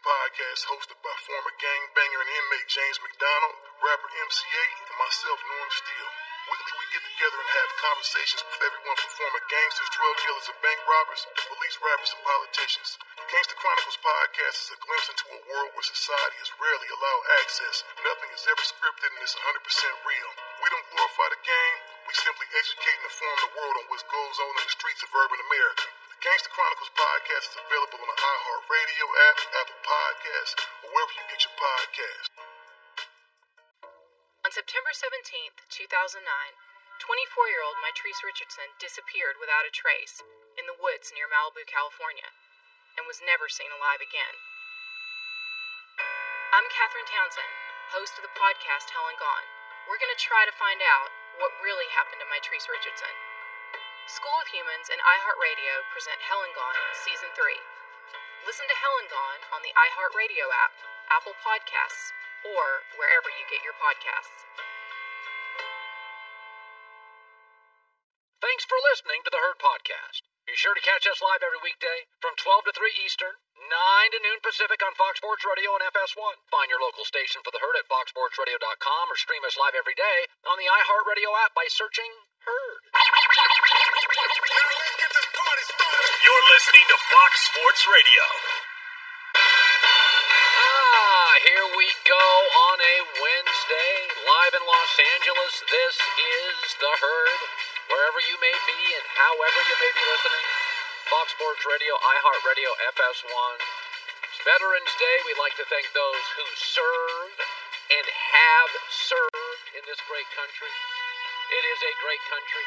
podcast hosted by former gangbanger and inmate James McDonald, rapper MC8, and myself, Norm Steele. Weekly we get together and have conversations with everyone from former gangsters, drug dealers, and bank robbers to police rappers and politicians. The Cancer Chronicles podcast is a glimpse into a world where society is rarely allowed access. Nothing is ever scripted and it's 100% real. We don't glorify the game, we simply educate and inform the world on what goes on in the streets of urban America. The Gangster Chronicles podcast is available on the iHeartRadio app, Apple Podcasts, or wherever you get your podcasts. On September 17th, 2009, 24-year-old Mitrice Richardson disappeared without a trace in the woods near Malibu, California, and was never seen alive again. I'm Catherine Townsend, host of the podcast Hell and Gone. We're going to try to find out what really happened to Mitrice Richardson. School of Humans and iHeartRadio present Hell and Gone Season 3. Listen to Hell and Gone on the iHeartRadio app, Apple Podcasts, or wherever you get your podcasts. Thanks for listening to the Herd Podcast. Be sure to catch us live every weekday from 12 to 3 Eastern, 9 to noon Pacific on Fox Sports Radio and FS1. Find your local station for the Herd at foxsportsradio.com or stream us live every day on the iHeartRadio app by searching Herd. You're listening to Fox Sports Radio. Here we go on a Wednesday, live in Los Angeles. This is The Herd, wherever you may be and however you may be listening. Fox Sports Radio, iHeartRadio, FS1. It's Veterans Day. We'd like to thank those who serve and have served in this great country. It is a great country.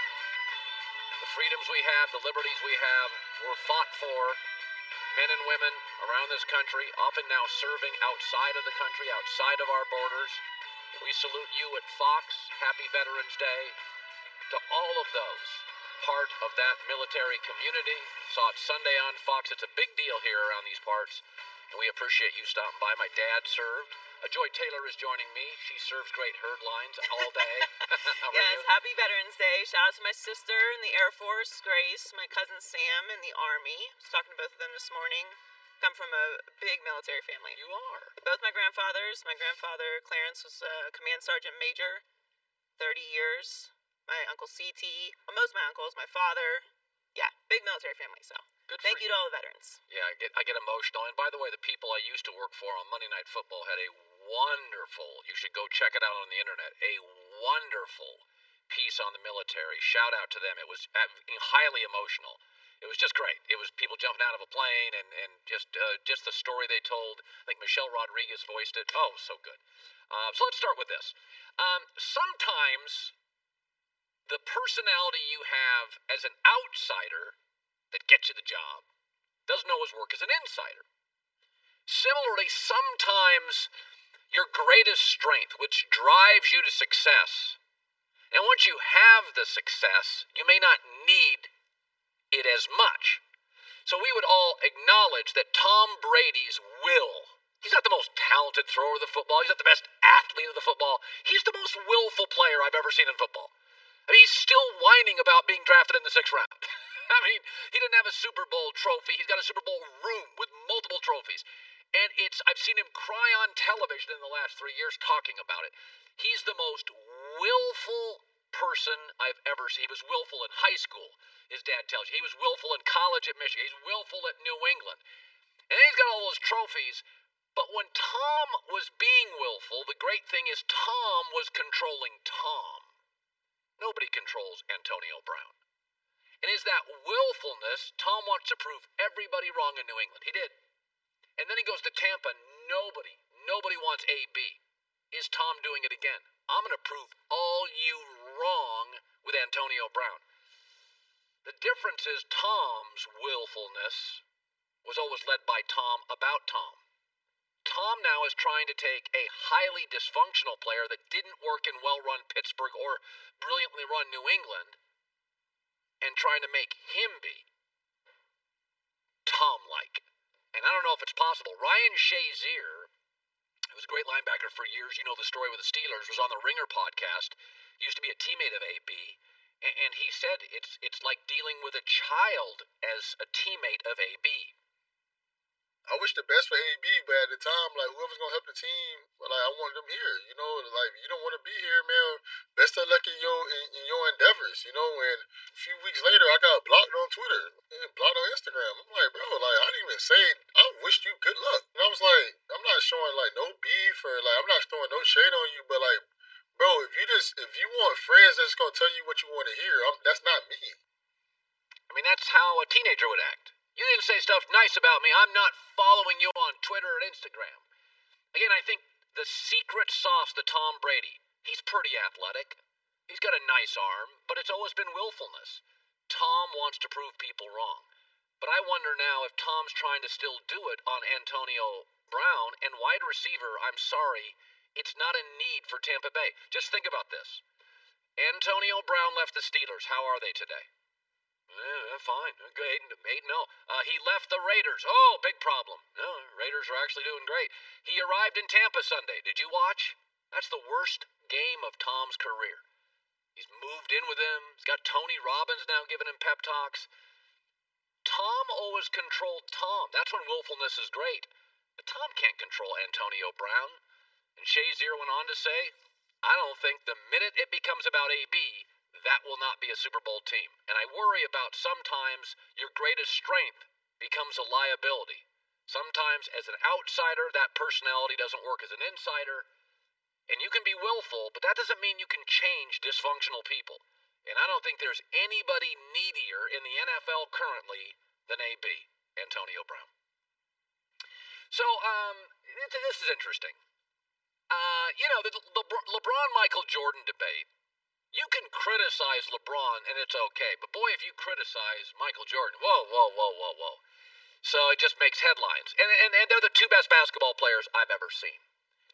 The freedoms we have, the liberties we have, were fought for. Men and women around this country, often now serving outside of the country, outside of our borders. We salute you at Fox. Happy Veterans Day to all of those part of that military community. Saw it Sunday on Fox. It's a big deal here around these parts, and we appreciate you stopping by. My dad served. Joy Taylor is joining me. She serves great herd lines all day. Yes, happy Veterans Day. Shout out to my sister in the Air Force, Grace, my cousin Sam in the Army. I was talking to both of them this morning. Come from a big military family. You are. Both my grandfathers. My grandfather, Clarence, was a command sergeant major, 30 years. My uncle C.T., well, most of my uncles, my father. Yeah, big military family, so. Thank you to all the veterans. Yeah, I get emotional. And by the way, the people I used to work for on Monday Night Football had a wonderful, you should go check it out on the internet, a wonderful piece on the military. Shout out to them. It was highly emotional. It was just great. It was people jumping out of a plane and just the story they told. I think Michelle Rodriguez voiced it. Oh, so good. So let's start with this. Sometimes the personality you have as an outsider that gets you the job doesn't always work as an insider. Similarly, sometimes your greatest strength, which drives you to success, and once you have the success, you may not need it as much. So we would all acknowledge that Tom Brady's will, he's not the most talented thrower of the football, he's not the best athlete of the football, he's the most willful player I've ever seen in football. I mean, he's still whining about being drafted in the 6th round. I mean, he didn't have a Super Bowl trophy. He's got a Super Bowl room with multiple trophies. And I've seen him cry on television in the last 3 years talking about it. He's the most willful person I've ever seen. He was willful in high school, his dad tells you. He was willful in college at Michigan. He's willful at New England. And he's got all those trophies. But when Tom was being willful, the great thing is Tom was controlling Tom. Nobody controls Antonio Brown. And is that willfulness, Tom wants to prove everybody wrong in New England. He did. And then he goes to Tampa. Nobody wants AB. Is Tom doing it again? I'm going to prove all you wrong with Antonio Brown. The difference is Tom's willfulness was always led by Tom about Tom. Tom now is trying to take a highly dysfunctional player that didn't work in well-run Pittsburgh or brilliantly run New England and trying to make him be Tom-like. And I don't know if it's possible. Ryan Shazier, who was a great linebacker for years, you know the story with the Steelers, was on the Ringer podcast, used to be a teammate of AB, and he said it's like dealing with a child as a teammate of AB. I wish the best for AB, but at the time, like, whoever's going to help the team, like, I wanted them here, you know? Like, you don't want to be here, man. Best of luck in your endeavors, you know? And a few weeks later, I got blocked on Twitter and blocked on Instagram. I'm like, bro, like, I didn't even say, I wished you good luck. And I was like, I'm not showing, like, no beef or, like, I'm not throwing no shade on you, but, like, bro, if you want friends that's going to tell you what you want to hear, that's not me. I mean, that's how a teenager would act. You didn't say stuff nice about me. I'm not following you on Twitter and Instagram. Again, I think the secret sauce to Tom Brady, he's pretty athletic. He's got a nice arm, but it's always been willfulness. Tom wants to prove people wrong. But I wonder now if Tom's trying to still do it on Antonio Brown and wide receiver. I'm sorry, it's not a need for Tampa Bay. Just think about this. Antonio Brown left the Steelers. How are they today? Fine. Good. 8-0. He left the Raiders. Oh, big problem. No, Raiders are actually doing great. He arrived in Tampa Sunday. Did you watch? That's the worst game of Tom's career. He's moved in with him. He's got Tony Robbins now giving him pep talks. Tom always controlled Tom. That's when willfulness is great. But Tom can't control Antonio Brown. And Shazier went on to say, I don't think the minute it becomes about AB, that will not be a Super Bowl team. And I worry about sometimes your greatest strength becomes a liability. Sometimes as an outsider, that personality doesn't work as an insider. And you can be willful, but that doesn't mean you can change dysfunctional people. And I don't think there's anybody needier in the NFL currently than AB, Antonio Brown. So, this is interesting. The LeBron-Michael Jordan debate, you can criticize LeBron and it's okay, but boy, if you criticize Michael Jordan, whoa. So it just makes headlines. And they're the two best basketball players I've ever seen.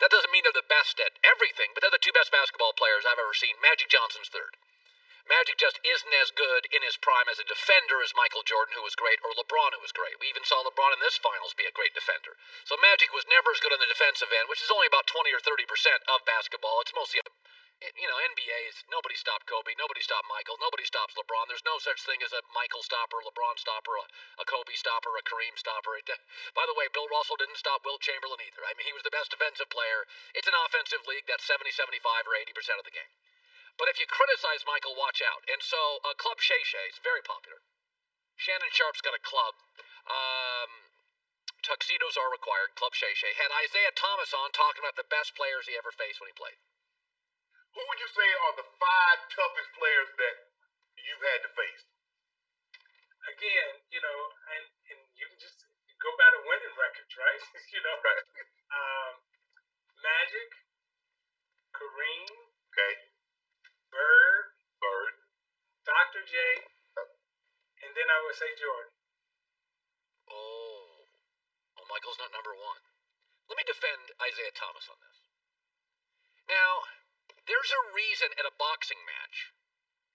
That doesn't mean they're the best at everything, but they're the two best basketball players I've ever seen. Magic Johnson's third. Magic just isn't as good in his prime as a defender as Michael Jordan, who was great, or LeBron, who was great. We even saw LeBron in this finals be a great defender. So Magic was never as good on the defensive end, which is only about 20 or 30% of basketball. It's mostly NBA's, nobody stopped Kobe, nobody stopped Michael, nobody stops LeBron. There's no such thing as a Michael stopper, LeBron stopper, a Kobe stopper, a Kareem stopper. By the way, Bill Russell didn't stop Wilt Chamberlain either. I mean, he was the best defensive player. It's an offensive league that's 70, 75, or 80% of the game. But if you criticize Michael, watch out. And so, Club Shay Shay is very popular. Shannon Sharp's got a club. Tuxedos are required. Club Shay Shay had Isaiah Thomas on talking about the best players he ever faced when he played. Who would you say are the 5 toughest players that you've had to face? Again, and you can just go by the winning records, right? Right. Magic, Kareem, okay, Bird, Dr. J, and then I would say Jordan. Oh, Michael's not number one. Let me defend Isaiah Thomas on this. Now, there's a reason at a boxing match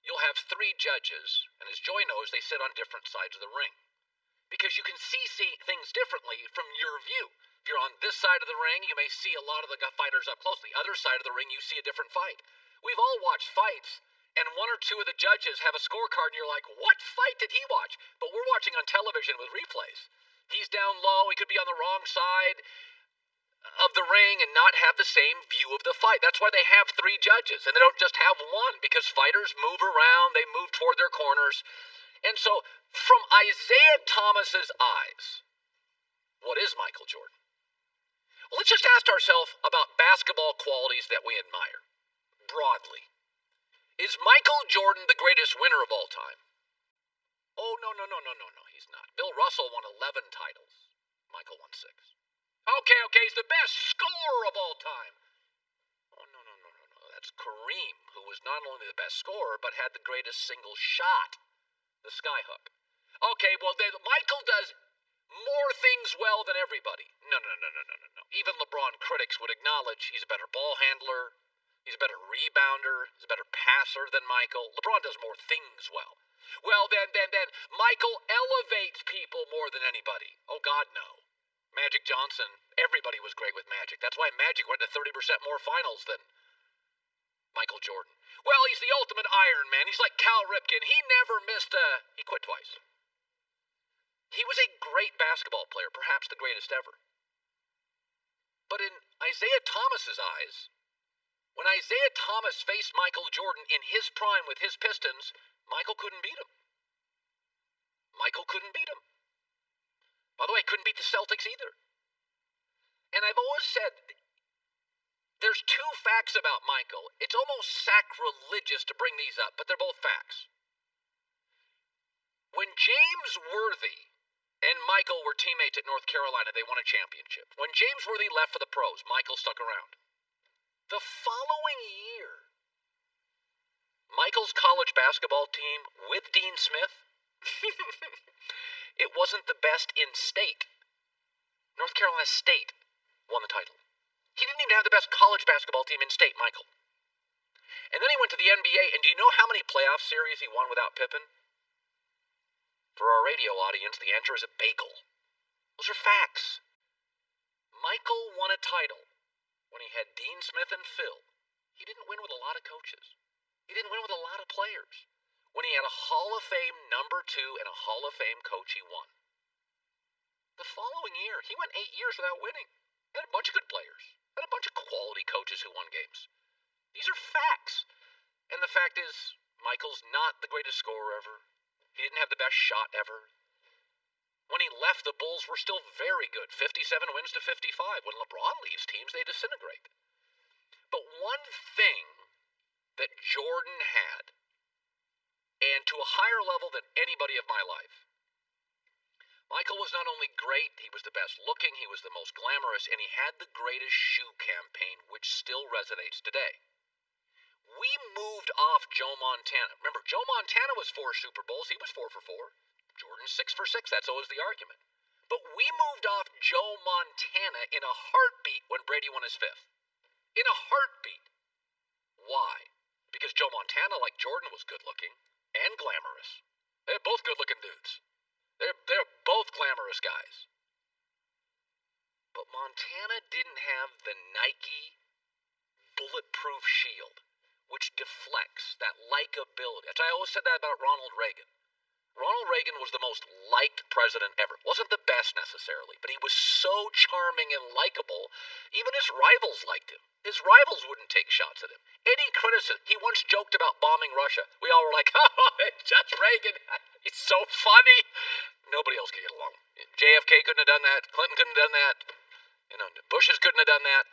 you'll have 3 judges, and as Joy knows, they sit on different sides of the ring. Because you can see things differently from your view. If you're on this side of the ring, you may see a lot of the fighters up close. The other side of the ring, you see a different fight. We've all watched fights, and 1 or 2 of the judges have a scorecard, and you're like, what fight did he watch? But we're watching on television with replays. He's down low, he could be on the wrong side of the ring and not have the same view of the fight. That's why they have 3 judges, and they don't just have 1, because fighters move around, they move toward their corners. And so, from Isaiah Thomas's eyes, what is Michael Jordan? Well, let's just ask ourselves about basketball qualities that we admire, broadly. Is Michael Jordan the greatest winner of all time? Oh, no, he's not. Bill Russell won 11 titles. Michael won 6. Okay, he's the best scorer of all time. Oh, no. That's Kareem, who was not only the best scorer, but had the greatest single shot, the skyhook. Okay, well, then Michael does more things well than everybody. No. Even LeBron critics would acknowledge he's a better ball handler, he's a better rebounder, he's a better passer than Michael. LeBron does more things well. Well, then Michael elevates people more than anybody. Oh, God, no. Magic Johnson, everybody was great with Magic. That's why Magic went to 30% more finals than Michael Jordan. Well, he's the ultimate Iron Man. He's like Cal Ripken. He never missed he quit twice. He was a great basketball player, perhaps the greatest ever. But in Isaiah Thomas's eyes, when Isaiah Thomas faced Michael Jordan in his prime with his Pistons, Michael couldn't beat him. Michael couldn't beat him. By the way, couldn't beat the Celtics either. And I've always said, there's two facts about Michael. It's almost sacrilegious to bring these up, but they're both facts. When James Worthy and Michael were teammates at North Carolina, they won a championship. When James Worthy left for the pros, Michael stuck around. The following year, Michael's college basketball team with Dean Smith, it wasn't the best in state. North Carolina State won the title. He didn't even have the best college basketball team in state, Michael. And then he went to the NBA, and do you know how many playoff series he won without Pippen? For our radio audience, the answer is a bagel. Those are facts. Michael won a title when he had Dean Smith and Phil. He didn't win with a lot of coaches. He didn't win with a lot of players. When he had a Hall of Fame number 2 and a Hall of Fame coach, he won. The following year, he went 8 years without winning. He had a bunch of good players. Had a bunch of quality coaches who won games. These are facts. And the fact is, Michael's not the greatest scorer ever. He didn't have the best shot ever. When he left, the Bulls were still very good. 57 wins to 55. When LeBron leaves teams, they disintegrate. But one thing that Jordan had, and to a higher level than anybody of my life, Michael was not only great, he was the best looking, he was the most glamorous, and he had the greatest shoe campaign, which still resonates today. We moved off Joe Montana. Remember, Joe Montana was 4 Super Bowls. He was 4 for 4. Jordan's 6 for 6. That's always the argument. But we moved off Joe Montana in a heartbeat when Brady won his 5th. In a heartbeat. Why? Because Joe Montana, like Jordan, was good-looking and glamorous. They're both good-looking dudes. They're both glamorous guys. But Montana didn't have the Nike bulletproof shield, which deflects, that likability. I always said that about Ronald Reagan. Ronald Reagan was the most liked president ever. Wasn't the best necessarily, but he was so charming and likable, even his rivals liked him. His rivals wouldn't take shots at him. Any criticism, he once joked about bombing Russia. We all were like, oh, it's just Reagan. He's so funny. Nobody else could get along. JFK couldn't have done that. Clinton couldn't have done that. Bushes couldn't have done that.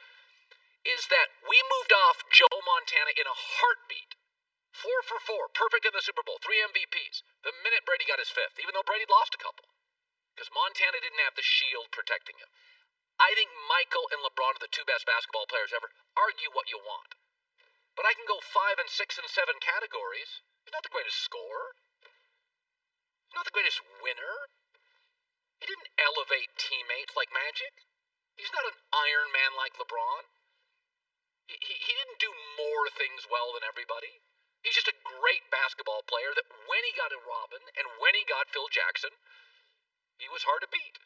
Is that we moved off Joe Montana in a heartbeat. 4 for 4, perfect in the Super Bowl, 3 MVPs. The minute Brady got his 5th, even though Brady lost a couple. Because Montana didn't have the shield protecting him. I think Michael and LeBron are the 2 best basketball players ever. Argue what you want. But I can go 5 and 6 and 7 categories. He's not the greatest scorer. He's not the greatest winner. He didn't elevate teammates like Magic. He's not an Iron Man like LeBron. He didn't do more things well than everybody. He's just a great basketball player that when he got a Robin and when he got Phil Jackson, he was hard to beat.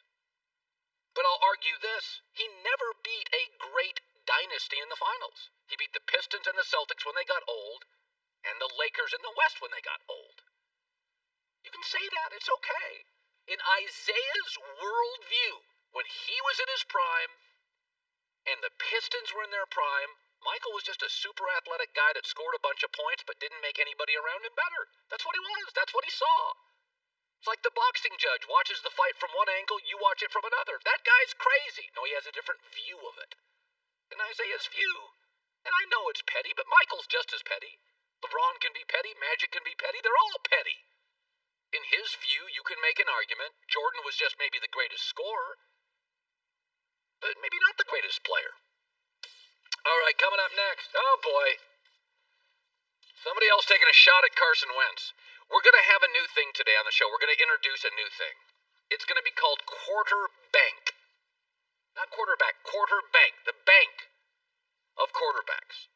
But I'll argue this, he never beat a great dynasty in the finals. He beat the Pistons and the Celtics when they got old, and the Lakers in the West when they got old. You can say that, it's okay. In Isaiah's worldview, when he was in his prime, and the Pistons were in their prime, Michael was just a super athletic guy that scored a bunch of points but didn't make anybody around him better. That's what he was. That's what he saw. It's like the boxing judge watches the fight from one angle, you watch it from another. That guy's crazy. No, he has a different view of it than Isaiah's view. And I know it's petty, but Michael's just as petty. LeBron can be petty, Magic can be petty, they're all petty. In his view, you can make an argument. Jordan was just maybe the greatest scorer, but maybe not the greatest player. All right, coming up next. Oh, boy. Somebody else taking a shot at Carson Wentz. We're going to have a new thing today on the show. We're going to introduce a new thing. It's going to be called Quarter Bank. Not quarterback, Quarter Bank. The bank of quarterbacks.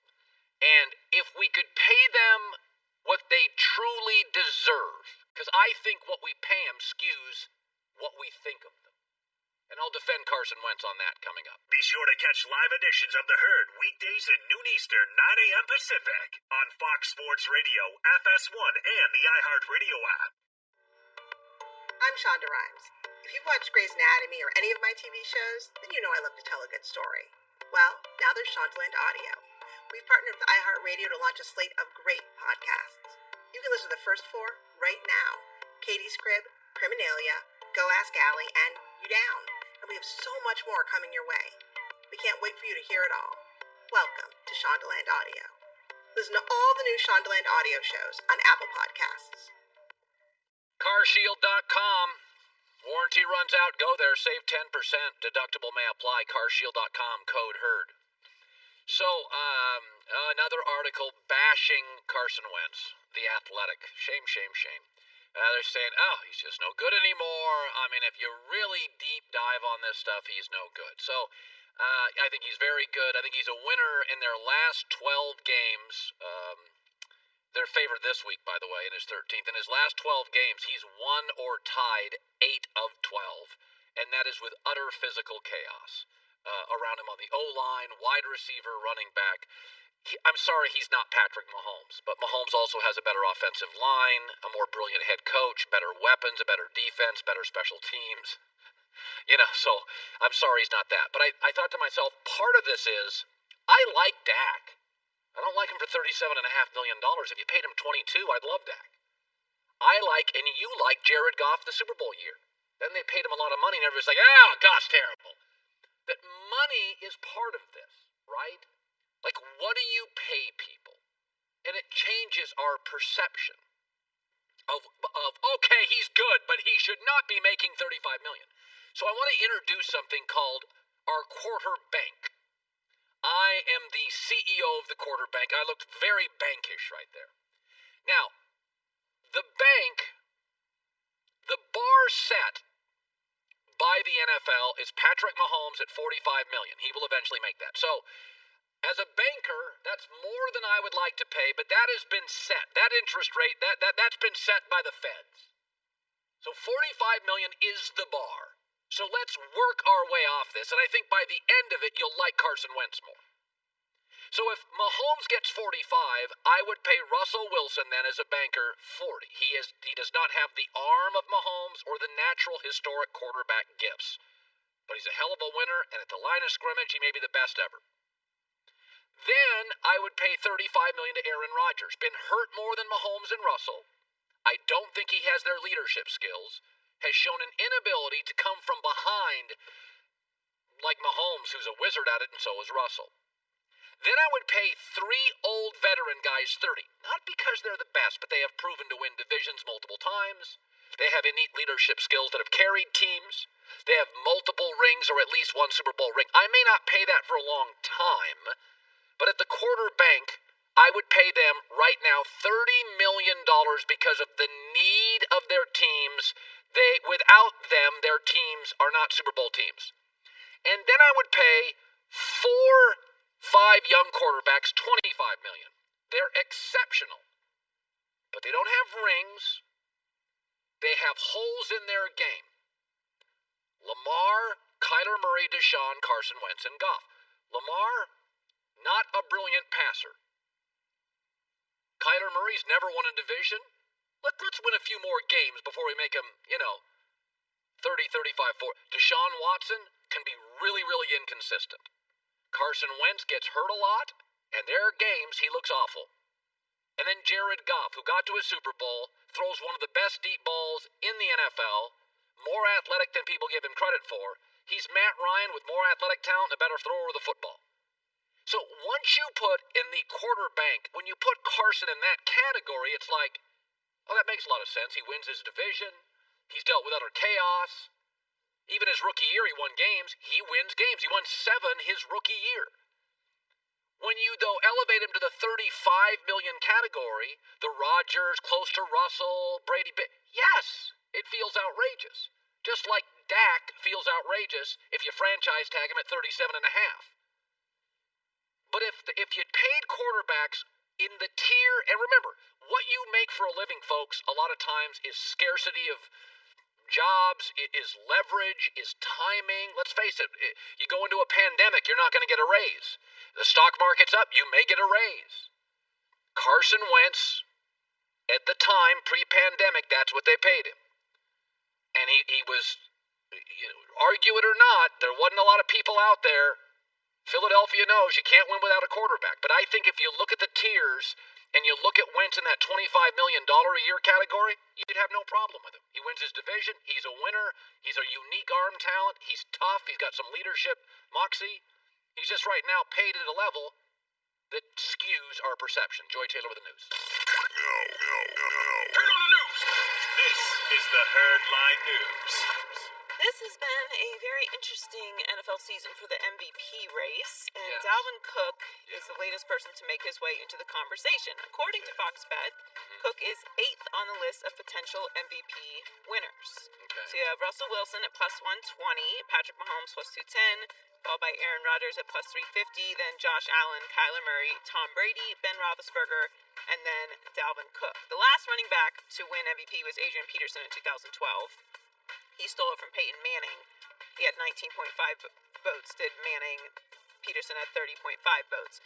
And if we could pay them what they truly deserve, because I think what we pay them skews what we think of them. And I'll defend Carson Wentz on that coming up. Be sure to catch live editions of The Herd weekdays at noon Eastern, 9 a.m. Pacific on Fox Sports Radio, FS1, and the iHeartRadio app. I'm Shonda Rhimes. If you've watched Grey's Anatomy or any of my TV shows, then you know I love to tell a good story. Well, now there's Shondaland Audio. We've partnered with iHeartRadio to launch a slate of great podcasts. You can listen to the first 4 right now. Katie's Crib, Criminalia, Go Ask Allie, and You Down. And we have so much more coming your way. We can't wait for you to hear it all. Welcome to Shondaland Audio. Listen to all the new Shondaland Audio shows on Apple Podcasts. Carshield.com. Warranty runs out. Go there. Save 10%. Deductible may apply. Carshield.com. Code HERD. So, another article bashing Carson Wentz, the Athletic. Shame, shame, shame. They're saying, oh, he's just no good anymore. I mean, if you really deep dive on this stuff, he's no good. So, I think he's very good. I think he's a winner in their last 12 games. They're favored this week, by the way, in his 13th. In his last 12 games, he's won or tied 8 of 12, and that is with utter physical chaos around him on the O-line, wide receiver, running back. I'm sorry he's not Patrick Mahomes, but Mahomes also has a better offensive line, a more brilliant head coach, better weapons, a better defense, better special teams. So I'm sorry he's not that. But I thought to myself, part of this is I like Dak. I don't like him for $37.5 million. If you paid him $22, I'd love Dak. I like, and you like, Jared Goff the Super Bowl year. Then they paid him a lot of money, and everybody's like, oh, Goff's terrible. That money is part of this, right? Like, what do you pay people? And it changes our perception of okay, he's good, but he should not be making $35 million. So I want to introduce something called our quarter bank. I am the CEO of the quarter bank. I looked very bankish right there. Now, the bank, the bar set by the NFL is Patrick Mahomes at $45 million. He will eventually make that. So, as a banker, that's more than I would like to pay, but that has been set. That interest rate, that's been set by the feds. So $45 million is the bar. So let's work our way off this, and I think by the end of it, you'll like Carson Wentz more. So if Mahomes gets 45, I would pay Russell Wilson then as a banker 40. He does not have the arm of Mahomes or the natural historic quarterback gifts. But he's a hell of a winner, and at the line of scrimmage, he may be the best ever. Then I would pay $35 million to Aaron Rodgers. Been hurt more than Mahomes and Russell. I don't think he has their leadership skills. Has shown an inability to come from behind like Mahomes, who's a wizard at it, and so is Russell. Then I would pay 3 old veteran guys 30. Not because they're the best, but they have proven to win divisions multiple times. They have innate leadership skills that have carried teams. They have multiple rings or at least 1 Super Bowl ring. I may not pay that for a long time, but at the quarter bank, I would pay them right now $30 million because of the need of their teams. Without them, their teams are not Super Bowl teams. And then I would pay 5 young quarterbacks $25 million. They're exceptional. But they don't have rings. They have holes in their game. Lamar, Kyler Murray, Deshaun, Carson Wentz, and Goff. Lamar, not a brilliant passer. Kyler Murray's never won a division. Let's win a few more games before we make him, 30, 35, 40. Deshaun Watson can be really, really inconsistent. Carson Wentz gets hurt a lot, and there are games he looks awful. And then Jared Goff, who got to a Super Bowl, throws one of the best deep balls in the NFL, more athletic than people give him credit for. He's Matt Ryan with more athletic talent and a better thrower of the football. So once you put in the quarter bank, when you put Carson in that category, it's like, oh, that makes a lot of sense. He wins his division. He's dealt with utter chaos. Even his rookie year, he won games. He wins games. He won 7 his rookie year. When you, though, elevate him to the $35 million category, the Rodgers, close to Russell, Brady, yes, it feels outrageous. Just like Dak feels outrageous if you franchise tag him at 37.5. But if you paid quarterbacks in the tier, and remember, what you make for a living, folks, a lot of times is scarcity of jobs, it is leverage, is timing. Let's face it, you go into a pandemic, you're not going to get a raise. The stock market's up, you may get a raise. Carson Wentz, at the time, pre-pandemic, that's what they paid him. And he was, argue it or not, there wasn't a lot of people out there Philadelphia knows you can't win without a quarterback. But I think if you look at the tiers and you look at Wentz in that $25 million a year category, you'd have no problem with him. He wins his division. He's a winner. He's a unique arm talent. He's tough. He's got some leadership moxie. He's just right now paid at a level that skews our perception. Joy Taylor with the news. Turn on the news. This is the Herdline News. This has been a very interesting NFL season for the MVP race, and Yes. Dalvin Cook is the latest person to make his way into the conversation. According to Fox Bet, Cook is 8th on the list of potential MVP winners. Okay. So you have Russell Wilson at plus 120, Patrick Mahomes plus 210, followed by Aaron Rodgers at plus 350, then Josh Allen, Kyler Murray, Tom Brady, Ben Roethlisberger, and then Dalvin Cook. The last running back to win MVP was Adrian Peterson in 2012. He stole it from Peyton Manning. He had 19.5 votes, did Manning. Peterson had 30.5 votes.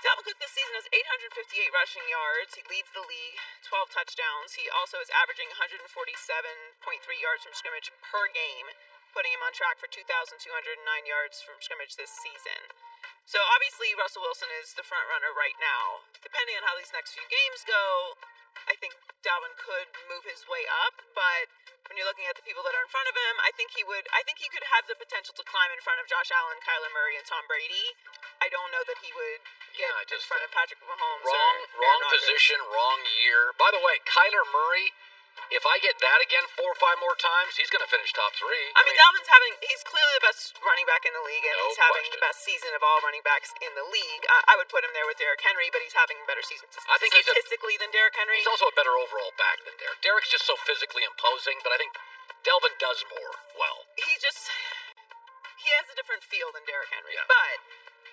Dalvin Cook this season has 858 rushing yards. He leads the league, 12 touchdowns. He also is averaging 147.3 yards from scrimmage per game, putting him on track for 2,209 yards from scrimmage this season. So obviously Russell Wilson is the front runner right now. Depending on how these next few games go, I think Dalvin could move his way up, but when you're looking at the people that are in front of him, I think he could have the potential to climb in front of Josh Allen, Kyler Murray, and Tom Brady. I don't know that he would get in front of Patrick Mahomes. Wrong Aaron Rodgers. position, wrong year. By the way, Kyler Murray, if I get that again 4 or 5 more times, he's going to finish top 3. I mean, he's clearly the best running back in the league, and No he's having question. the best season of all running backs in the league. I would put him there with Derrick Henry, but he's having a better season I think statistically than Derrick Henry. He's also a better overall back than Derek. Derek's just so physically imposing, but I think Delvin does more well. He has a different feel than Derrick Henry, Yeah. but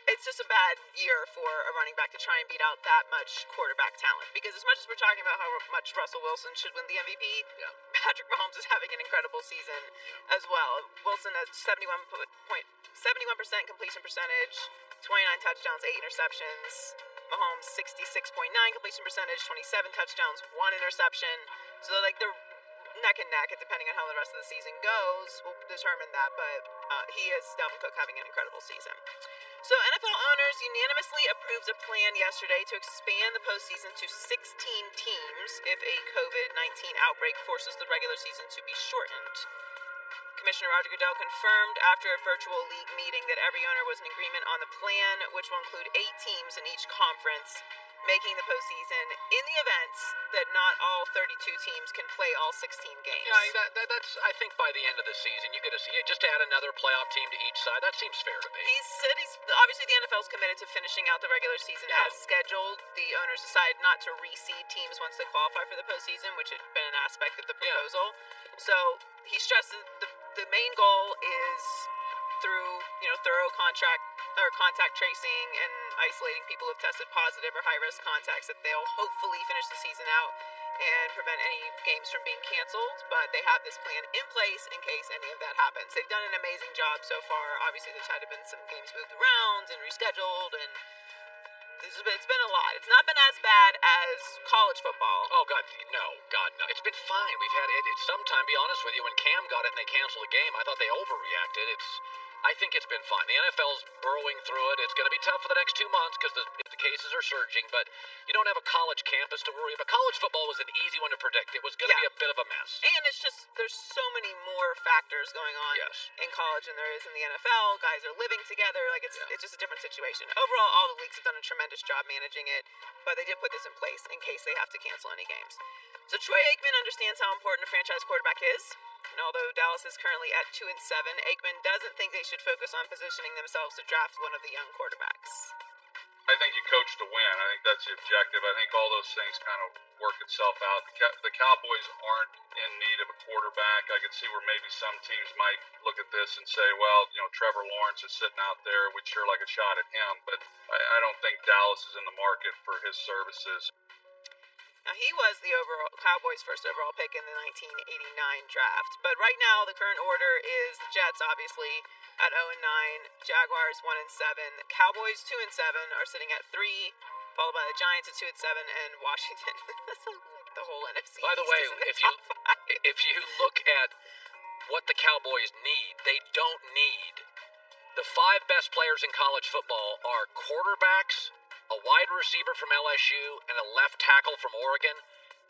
it's just a bad year for a running back to try and beat out that much quarterback talent. Because as much as we're talking about how much Russell Wilson should win the MVP, Yeah. Patrick Mahomes is having an incredible season as well. Wilson has 71% completion percentage, 29 touchdowns, 8 interceptions. Mahomes 66.9 completion percentage, 27 touchdowns, 1 interception. So they're neck and neck, and depending on how the rest of the season goes, will determine that. But he is Dalvin Cook having an incredible season. So NFL owners unanimously approved a plan yesterday to expand the postseason to 16 teams if a COVID-19 outbreak forces the regular season to be shortened. Commissioner Roger Goodell confirmed after a virtual league meeting that every owner was in agreement on the plan, which will include 8 teams in each conference, making the postseason in the event that not all 32 teams can play all 16 games. Yeah, that's. I think by the end of the season, you get to see just add another playoff team to each side. That seems fair to me. He said obviously the NFL's committed to finishing out the regular season as scheduled. The owners decided not to reseed teams once they qualify for the postseason, which had been an aspect of the proposal. So he stressed that the main goal is through thorough contact tracing and isolating people who've tested positive or high-risk contacts, that they'll hopefully finish the season out and prevent any games from being canceled. But they have this plan in place in case any of that happens. They've done an amazing job so far. Obviously, there's had to been some games moved around and rescheduled, and it's been a lot. It's not been as bad as college football. Oh, God, no. It's been fine. We've had it. Sometime, be honest with you, when Cam got it and they canceled the game, I thought they overreacted. I think it's been fine. The NFL's burrowing through it. It's going to be tough for the next 2 months because the cases are surging, but you don't have a college campus to worry about. College football was an easy one to predict. It was going to be a bit of a mess. And it's just, there's so many more factors going on in college than there is in the NFL. Guys are living together. It's just a different situation. Overall, all the leagues have done a tremendous job managing it, but they did put this in place in case they have to cancel any games. So Troy Aikman understands how important a franchise quarterback is. And although Dallas is currently at 2-7, Aikman doesn't think they should focus on positioning themselves to draft one of the young quarterbacks. I think you coach to win. I think that's the objective. I think all those things kind of work itself out. The Cowboys aren't in need of a quarterback. I could see where maybe some teams might look at this and say, well, Trevor Lawrence is sitting out there. We'd sure like a shot at him. But I don't think Dallas is in the market for his services. Now, he was the Cowboys' first overall pick in the 1989 draft. But right now, the current order is the Jets, obviously, at 0-9, Jaguars 1-7, Cowboys 2-7 are sitting at 3, followed by the Giants at 2-7, and Washington. The whole NFC. By the East way, is in the if you look at what the Cowboys need, they don't need The 5 best players in college football are quarterbacks, a wide receiver from LSU, and a left tackle from Oregon.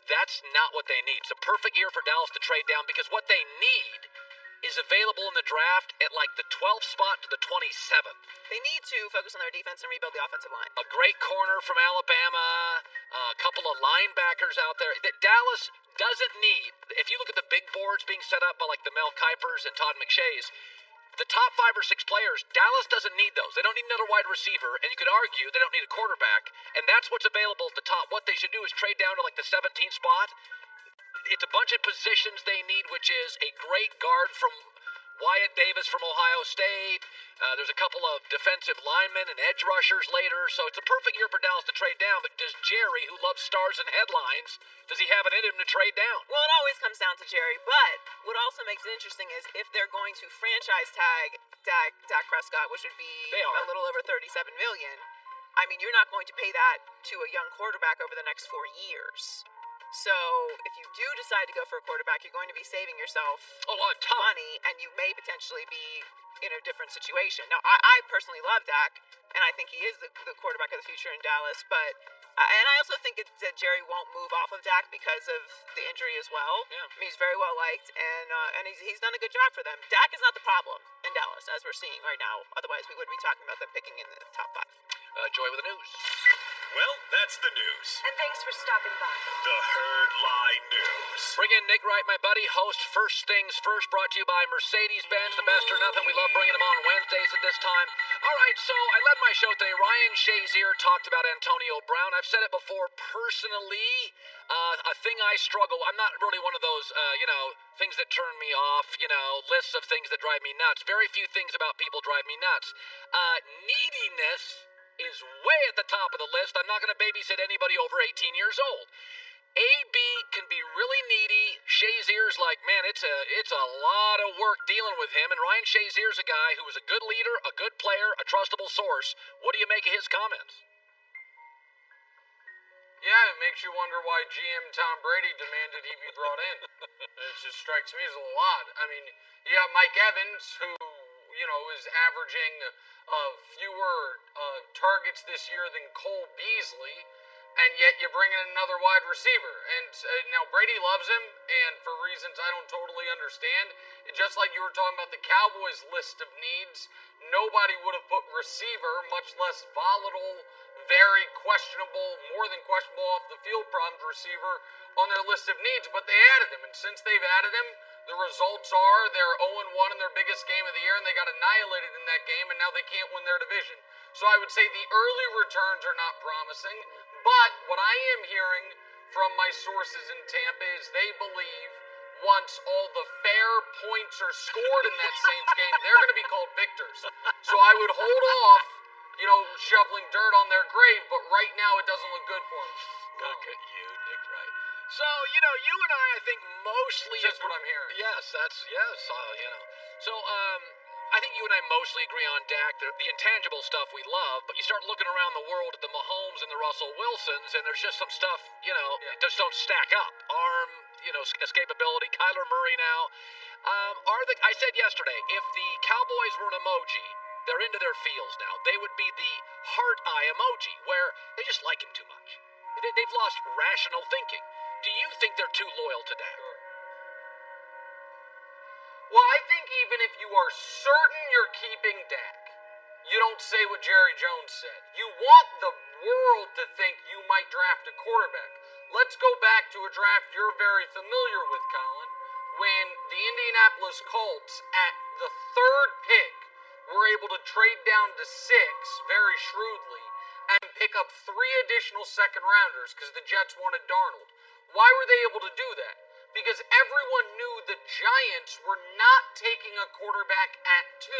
That's not what they need. It's a perfect year for Dallas to trade down because what they need is available in the draft at like the 12th spot to the 27th. They need to focus on their defense and rebuild the offensive line. A great corner from Alabama, a couple of linebackers out there. That Dallas doesn't need, if you look at the big boards being set up by like the Mel Kipers and Todd McShays, the top 5 or 6 players, Dallas doesn't need those. They don't need another wide receiver, and you could argue they don't need a quarterback, and that's what's available at the top. What they should do is trade down to like the 17th spot. It's a bunch of positions they need, which is a great guard from Wyatt Davis from Ohio State. There's a couple of defensive linemen and edge rushers later, so it's a perfect year for Dallas to trade down. But does Jerry, who loves stars and headlines, does he have it in him to trade down? Well, it always comes down to Jerry, but what also makes it interesting is if they're going to franchise tag Dak Prescott, which would be a little over $37 million, I mean, you're not going to pay that to a young quarterback over the next 4 years. So if you do decide to go for a quarterback, you're going to be saving yourself a lot of money, and you may potentially be in a different situation. Now, I personally love Dak, and I think he is the quarterback of the future in Dallas, but and I also think that Jerry won't move off of Dak because of the injury as well. Yeah. I mean, he's very well liked, and he's done a good job for them. Dak is not the problem in Dallas, as we're seeing right now. Otherwise, we wouldn't be talking about them picking in the top 5. Joy with the news. Well, that's the news. And thanks for stopping by. The Herd Lie News. Bring in Nick Wright, my buddy, host First Things First, brought to you by Mercedes-Benz, the best or nothing. We love bringing them on Wednesdays at this time. All right, so I led my show today. Ryan Shazier talked about Antonio Brown. I've said it before personally. A thing I struggle. I'm not really one of those, things that turn me off, lists of things that drive me nuts. Very few things about people drive me nuts. Neediness is way at the top of the list. I'm not going to babysit anybody over 18 years old. AB can be really needy. Shazier's like, man, it's a lot of work dealing with him. And Ryan Shazier's a guy who is a good leader, a good player, a trustable source. What do you make of his comments? Yeah, it makes you wonder why GM Tom Brady demanded he be brought in. It just strikes me as a lot. I mean, you got Mike Evans, who, is averaging fewer targets this year than Cole Beasley, and yet you bring in another wide receiver. And now Brady loves him, and for reasons I don't totally understand. Just like you were talking about the Cowboys' list of needs, nobody would have put receiver, much less volatile, very questionable, more than questionable off the field problems receiver on their list of needs, but they added him. And since they've added him, the results are they're 0-1 in their biggest game of the year, and they got annihilated in that game, and now they can't win their division. So I would say the early returns are not promising, but what I am hearing from my sources in Tampa is they believe once all the fair points are scored in that Saints game, they're going to be called victors. So I would hold off, shoveling dirt on their grave, but right now it doesn't look good for them. Look at you, Nick Wright. So, you and I think mostly... That's what I'm hearing. Yes. So, I think you and I mostly agree on Dak. The intangible stuff we love, but you start looking around the world at the Mahomes and the Russell Wilsons, and there's just some stuff, it just don't stack up. Arm, escapability, Kyler Murray now. I said yesterday, if the Cowboys were an emoji, they're into their feels now. They would be the heart eye emoji, where they just like him too much. They've lost rational thinking. Do you think they're too loyal to Dak? Well, I think even if you are certain you're keeping Dak, you don't say what Jerry Jones said. You want the world to think you might draft a quarterback. Let's go back to a draft you're very familiar with, Colin, when the Indianapolis Colts at the 3rd pick were able to trade down to 6 very shrewdly and pick up 3 additional second-rounders because the Jets wanted Darnold. Why were they able to do that? Because everyone knew the Giants were not taking a quarterback at 2.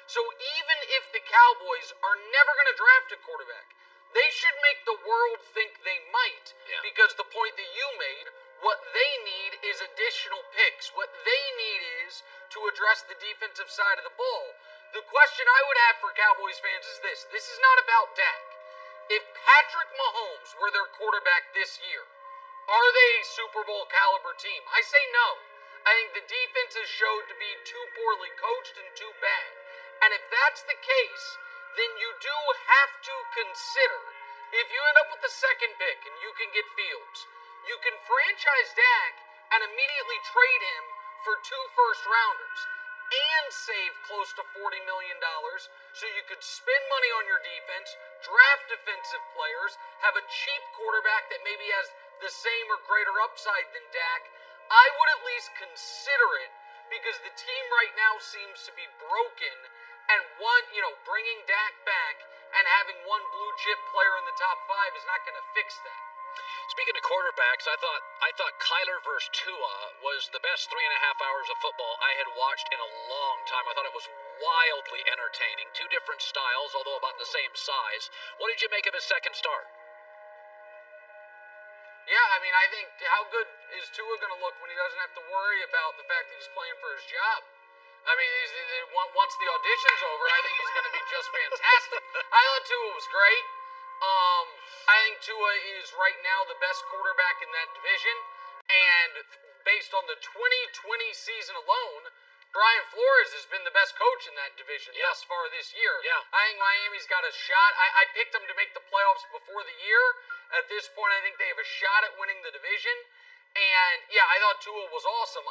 So even if the Cowboys are never going to draft a quarterback, they should make the world think they might. Yeah. Because the point that you made, what they need is additional picks. What they need is to address the defensive side of the ball. The question I would have for Cowboys fans is this. This is not about Dak. If Patrick Mahomes were their quarterback this year, are they a Super Bowl caliber team? I say no. I think the defense has showed to be too poorly coached and too bad. And if that's the case, then you do have to consider, if you end up with the second pick and you can get Fields, you can franchise Dak and immediately trade him for 2 first-rounders and save close to $40 million, so you could spend money on your defense, draft defensive players, have a cheap quarterback that maybe has the same or greater upside than Dak. I would at least consider it, because the team right now seems to be broken, and bringing Dak back and having one blue chip player in the top 5 is not going to fix that. Speaking of quarterbacks, I thought Kyler versus Tua was the best 3.5 hours of football I had watched in a long time. I thought it was wildly entertaining. 2 different styles, although about the same size. What did you make of his second start? Yeah, I mean, I think how good is Tua going to look when he doesn't have to worry about the fact that he's playing for his job? I mean, once the audition's over, I think he's going to be just fantastic. I thought Tua was great. I think Tua is right now the best quarterback in that division, and based on the 2020 season alone, Brian Flores has been the best coach in that division thus far this year. Yeah. I think Miami's got a shot. I picked them to make the playoffs before the year. At this point, I think they have a shot at winning the division. And, yeah, I thought Tua was awesome.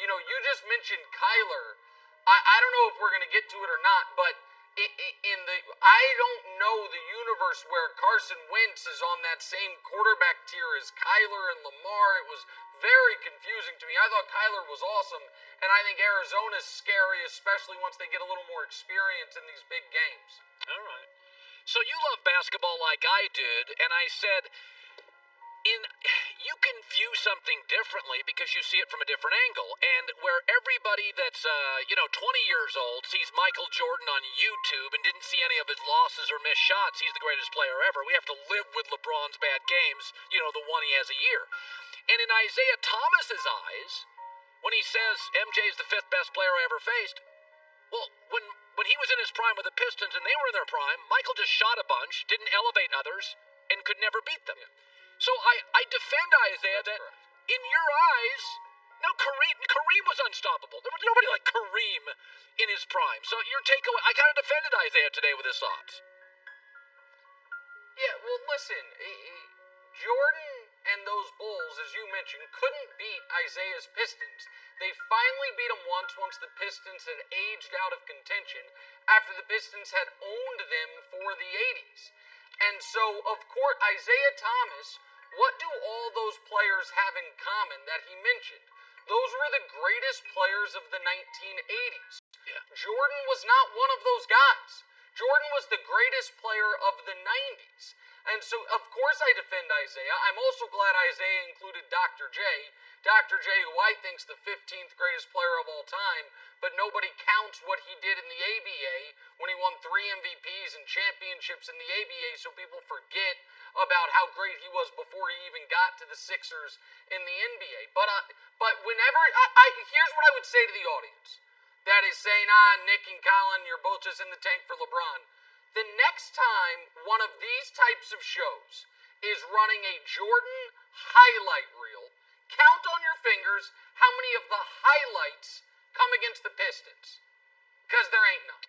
You just mentioned Kyler. I don't know if we're going to get to it or not, but I don't know the universe where Carson Wentz is on that same quarterback tier as Kyler and Lamar. It was very confusing to me. I thought Kyler was awesome, and I think Arizona's scary, especially once they get a little more experience in these big games. All right. So you love basketball like I did, and I said, you can view something differently because you see it from a different angle. And where everybody that's 20 years old sees Michael Jordan on YouTube and didn't see any of his losses or missed shots, he's the greatest player ever. We have to live with LeBron's bad games, the one he has a year. And in Isaiah Thomas's eyes, when he says MJ's the 5th best player I ever faced, well, when he was in his prime with the Pistons and they were in their prime, Michael just shot a bunch, didn't elevate others, and could never beat them. Yeah. So I defend Isaiah that in your eyes, no, Kareem was unstoppable. There was nobody like Kareem in his prime. So your takeaway, I kind of defended Isaiah today with his thoughts. Yeah, well, listen, Jordan and those Bulls, as you mentioned, couldn't beat Isaiah's Pistons. They finally beat them once the Pistons had aged out of contention, after the Pistons had owned them for the 80s. And so, of course, Isaiah Thomas, what do all those players have in common that he mentioned? Those were the greatest players of the 1980s. Yeah. Jordan was not one of those guys. Jordan was the greatest player of the 90s. And so, of course, I defend Isaiah. I'm also glad Isaiah included Dr. J. Dr. J, who I think's the 15th greatest player of all time, but nobody counts what he did in the ABA when he won 3 MVPs and championships in the ABA, so people forget about how great he was before he even got to the Sixers in the NBA. But whenever here's what I would say to the audience that is saying, Nick and Colin, you're both just in the tank for LeBron. The next time one of these types of shows is running a Jordan highlight reel, count on your fingers how many of the highlights come against the Pistons. Because there ain't none.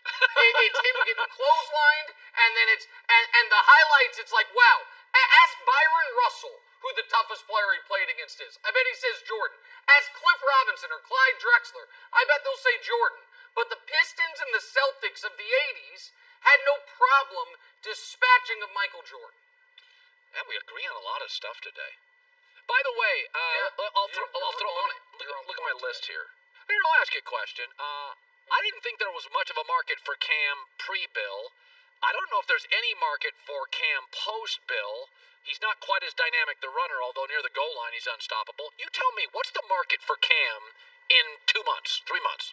It's him getting clotheslined, and then and the highlights, it's like, wow. Ask Byron Russell who the toughest player he played against is. I bet he says Jordan. Ask Cliff Robinson or Clyde Drexler. I bet they'll say Jordan. But the Pistons and the Celtics of the 80s had no problem dispatching of Michael Jordan. And we agree on a lot of stuff today. By the way, I'll throw on it. Look at my list here. Here, I'll ask you a question. I didn't think there was much of a market for Cam pre-Bill. I don't know if there's any market for Cam post-Bill. He's not quite as dynamic the runner, although near the goal line he's unstoppable. You tell me, what's the market for Cam in 2 months, 3 months?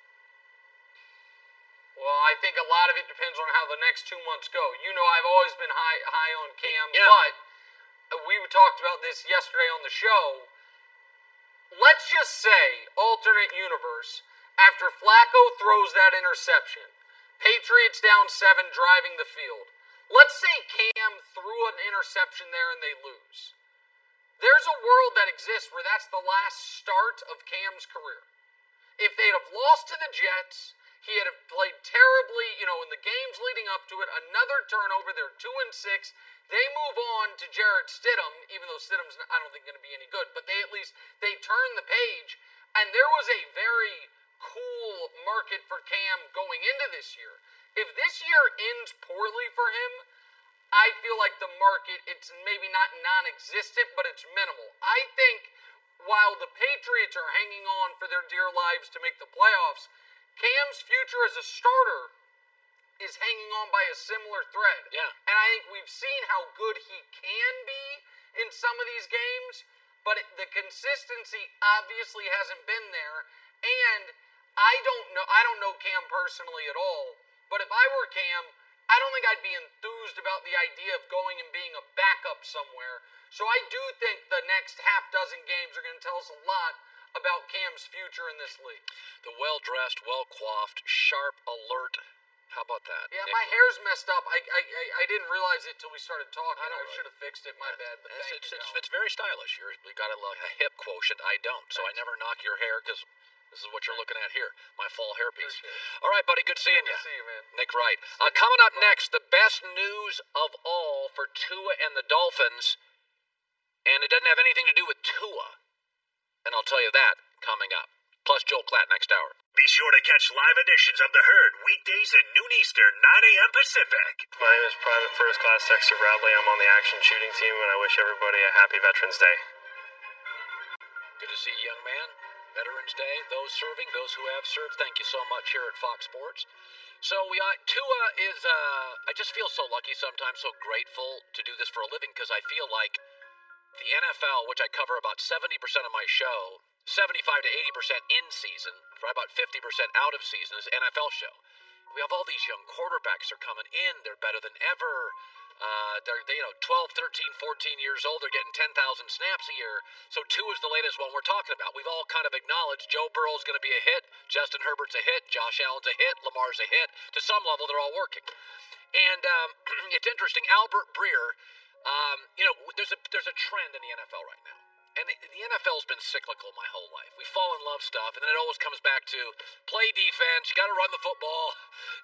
Well, I think a lot of it depends on how the next 2 months go. I've always been high on Cam, but we talked about this yesterday on the show. Let's just say, alternate universe, after Flacco throws that interception, Patriots down 7 driving the field. Let's say Cam threw an interception there and they lose. There's a world that exists where that's the last start of Cam's career. If they'd have lost to the Jets, He had played terribly, in the games leading up to it. Another turnover. They're 2-6. They move on to Jarrett Stidham, even though Stidham's, I don't think, going to be any good. But they turn the page. And there was a very cool market for Cam going into this year. If this year ends poorly for him, I feel like the market, it's maybe not non-existent, but it's minimal. I think while the Patriots are hanging on for their dear lives to make the playoffs, Cam's future as a starter is hanging on by a similar thread. Yeah. And I think we've seen how good he can be in some of these games, but the consistency obviously hasn't been there. And I don't know Cam personally at all, but if I were Cam, I don't think I'd be enthused about the idea of going and being a backup somewhere. So I do think the next half dozen games are going to tell us a lot about Cam's future in this league. The well-dressed, well-coiffed, sharp, alert. How about that? Yeah, Nick? my hair's messed up. I didn't realize it till we started talking. I should have fixed it. My bad. But it's very stylish. You got a hip quotient. I don't. So I never knock your hair because this is what you're looking at here. My fall hairpiece. Appreciate it. All right, buddy. Good seeing you. Good to see you, man. Nick Wright. Coming up next, the best news of all for Tua and the Dolphins. And it doesn't have anything to do with Tua. And I'll tell you that coming up. Plus Joel Klatt next hour. Be sure to catch live editions of The Herd weekdays at noon Eastern, 9 a.m. Pacific. My name is Private First Class Dexter Bradley. I'm on the action shooting team, and I wish everybody a happy Veterans Day. Good to see you, young man. Veterans Day, those serving, those who have served, thank you so much here at Fox Sports. So Tua is, I just feel so lucky sometimes, so grateful to do this for a living, because I feel like the NFL, which I cover about 70% of my show, 75 to 80% in season, for about 50% out of season, is an NFL show. We have all these young quarterbacks are coming in. They're better than ever. They're 12, 13, 14 years old. They're getting 10,000 snaps a year. So Tua is the latest one we're talking about. We've all kind of acknowledged Joe Burrow's going to be a hit. Justin Herbert's a hit. Josh Allen's a hit. Lamar's a hit. To some level, they're all working. And it's interesting. Albert Breer, there's a trend in the NFL right now. And the NFL's been cyclical my whole life. We fall in love stuff, and then it always comes back to play defense. You got to run the football.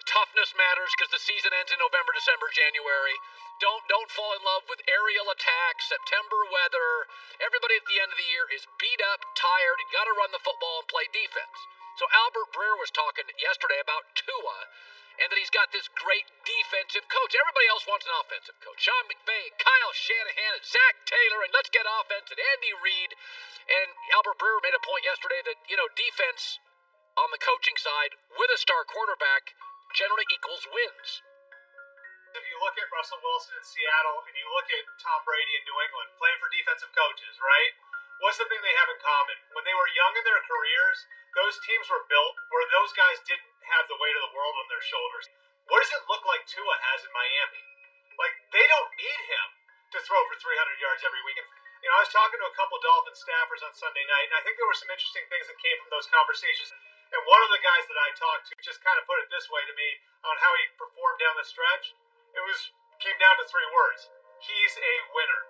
Toughness matters because the season ends in November, December, January. Don't fall in love with aerial attacks, September weather. Everybody at the end of the year is beat up, tired. You got to run the football and play defense. So Albert Breer was talking yesterday about Tua, and that he's got this great defensive coach. Everybody else wants an offensive coach. Sean McVay, Kyle Shanahan, and Zach Taylor, and let's get offense, and Andy Reid. And Albert Breer made a point yesterday that, defense on the coaching side with a star quarterback generally equals wins. If you look at Russell Wilson in Seattle and you look at Tom Brady in New England playing for defensive coaches, right? What's the thing they have in common? When they were young in their careers, those teams were built where those guys didn't have the weight of the world on their shoulders. What does it look like Tua has in Miami? Like, they don't need him to throw for 300 yards every week. And, I was talking to a couple Dolphin staffers on Sunday night, and I think there were some interesting things that came from those conversations. And one of the guys that I talked to just kind of put it this way to me on how he performed down the stretch. Came down to 3 words. He's a winner.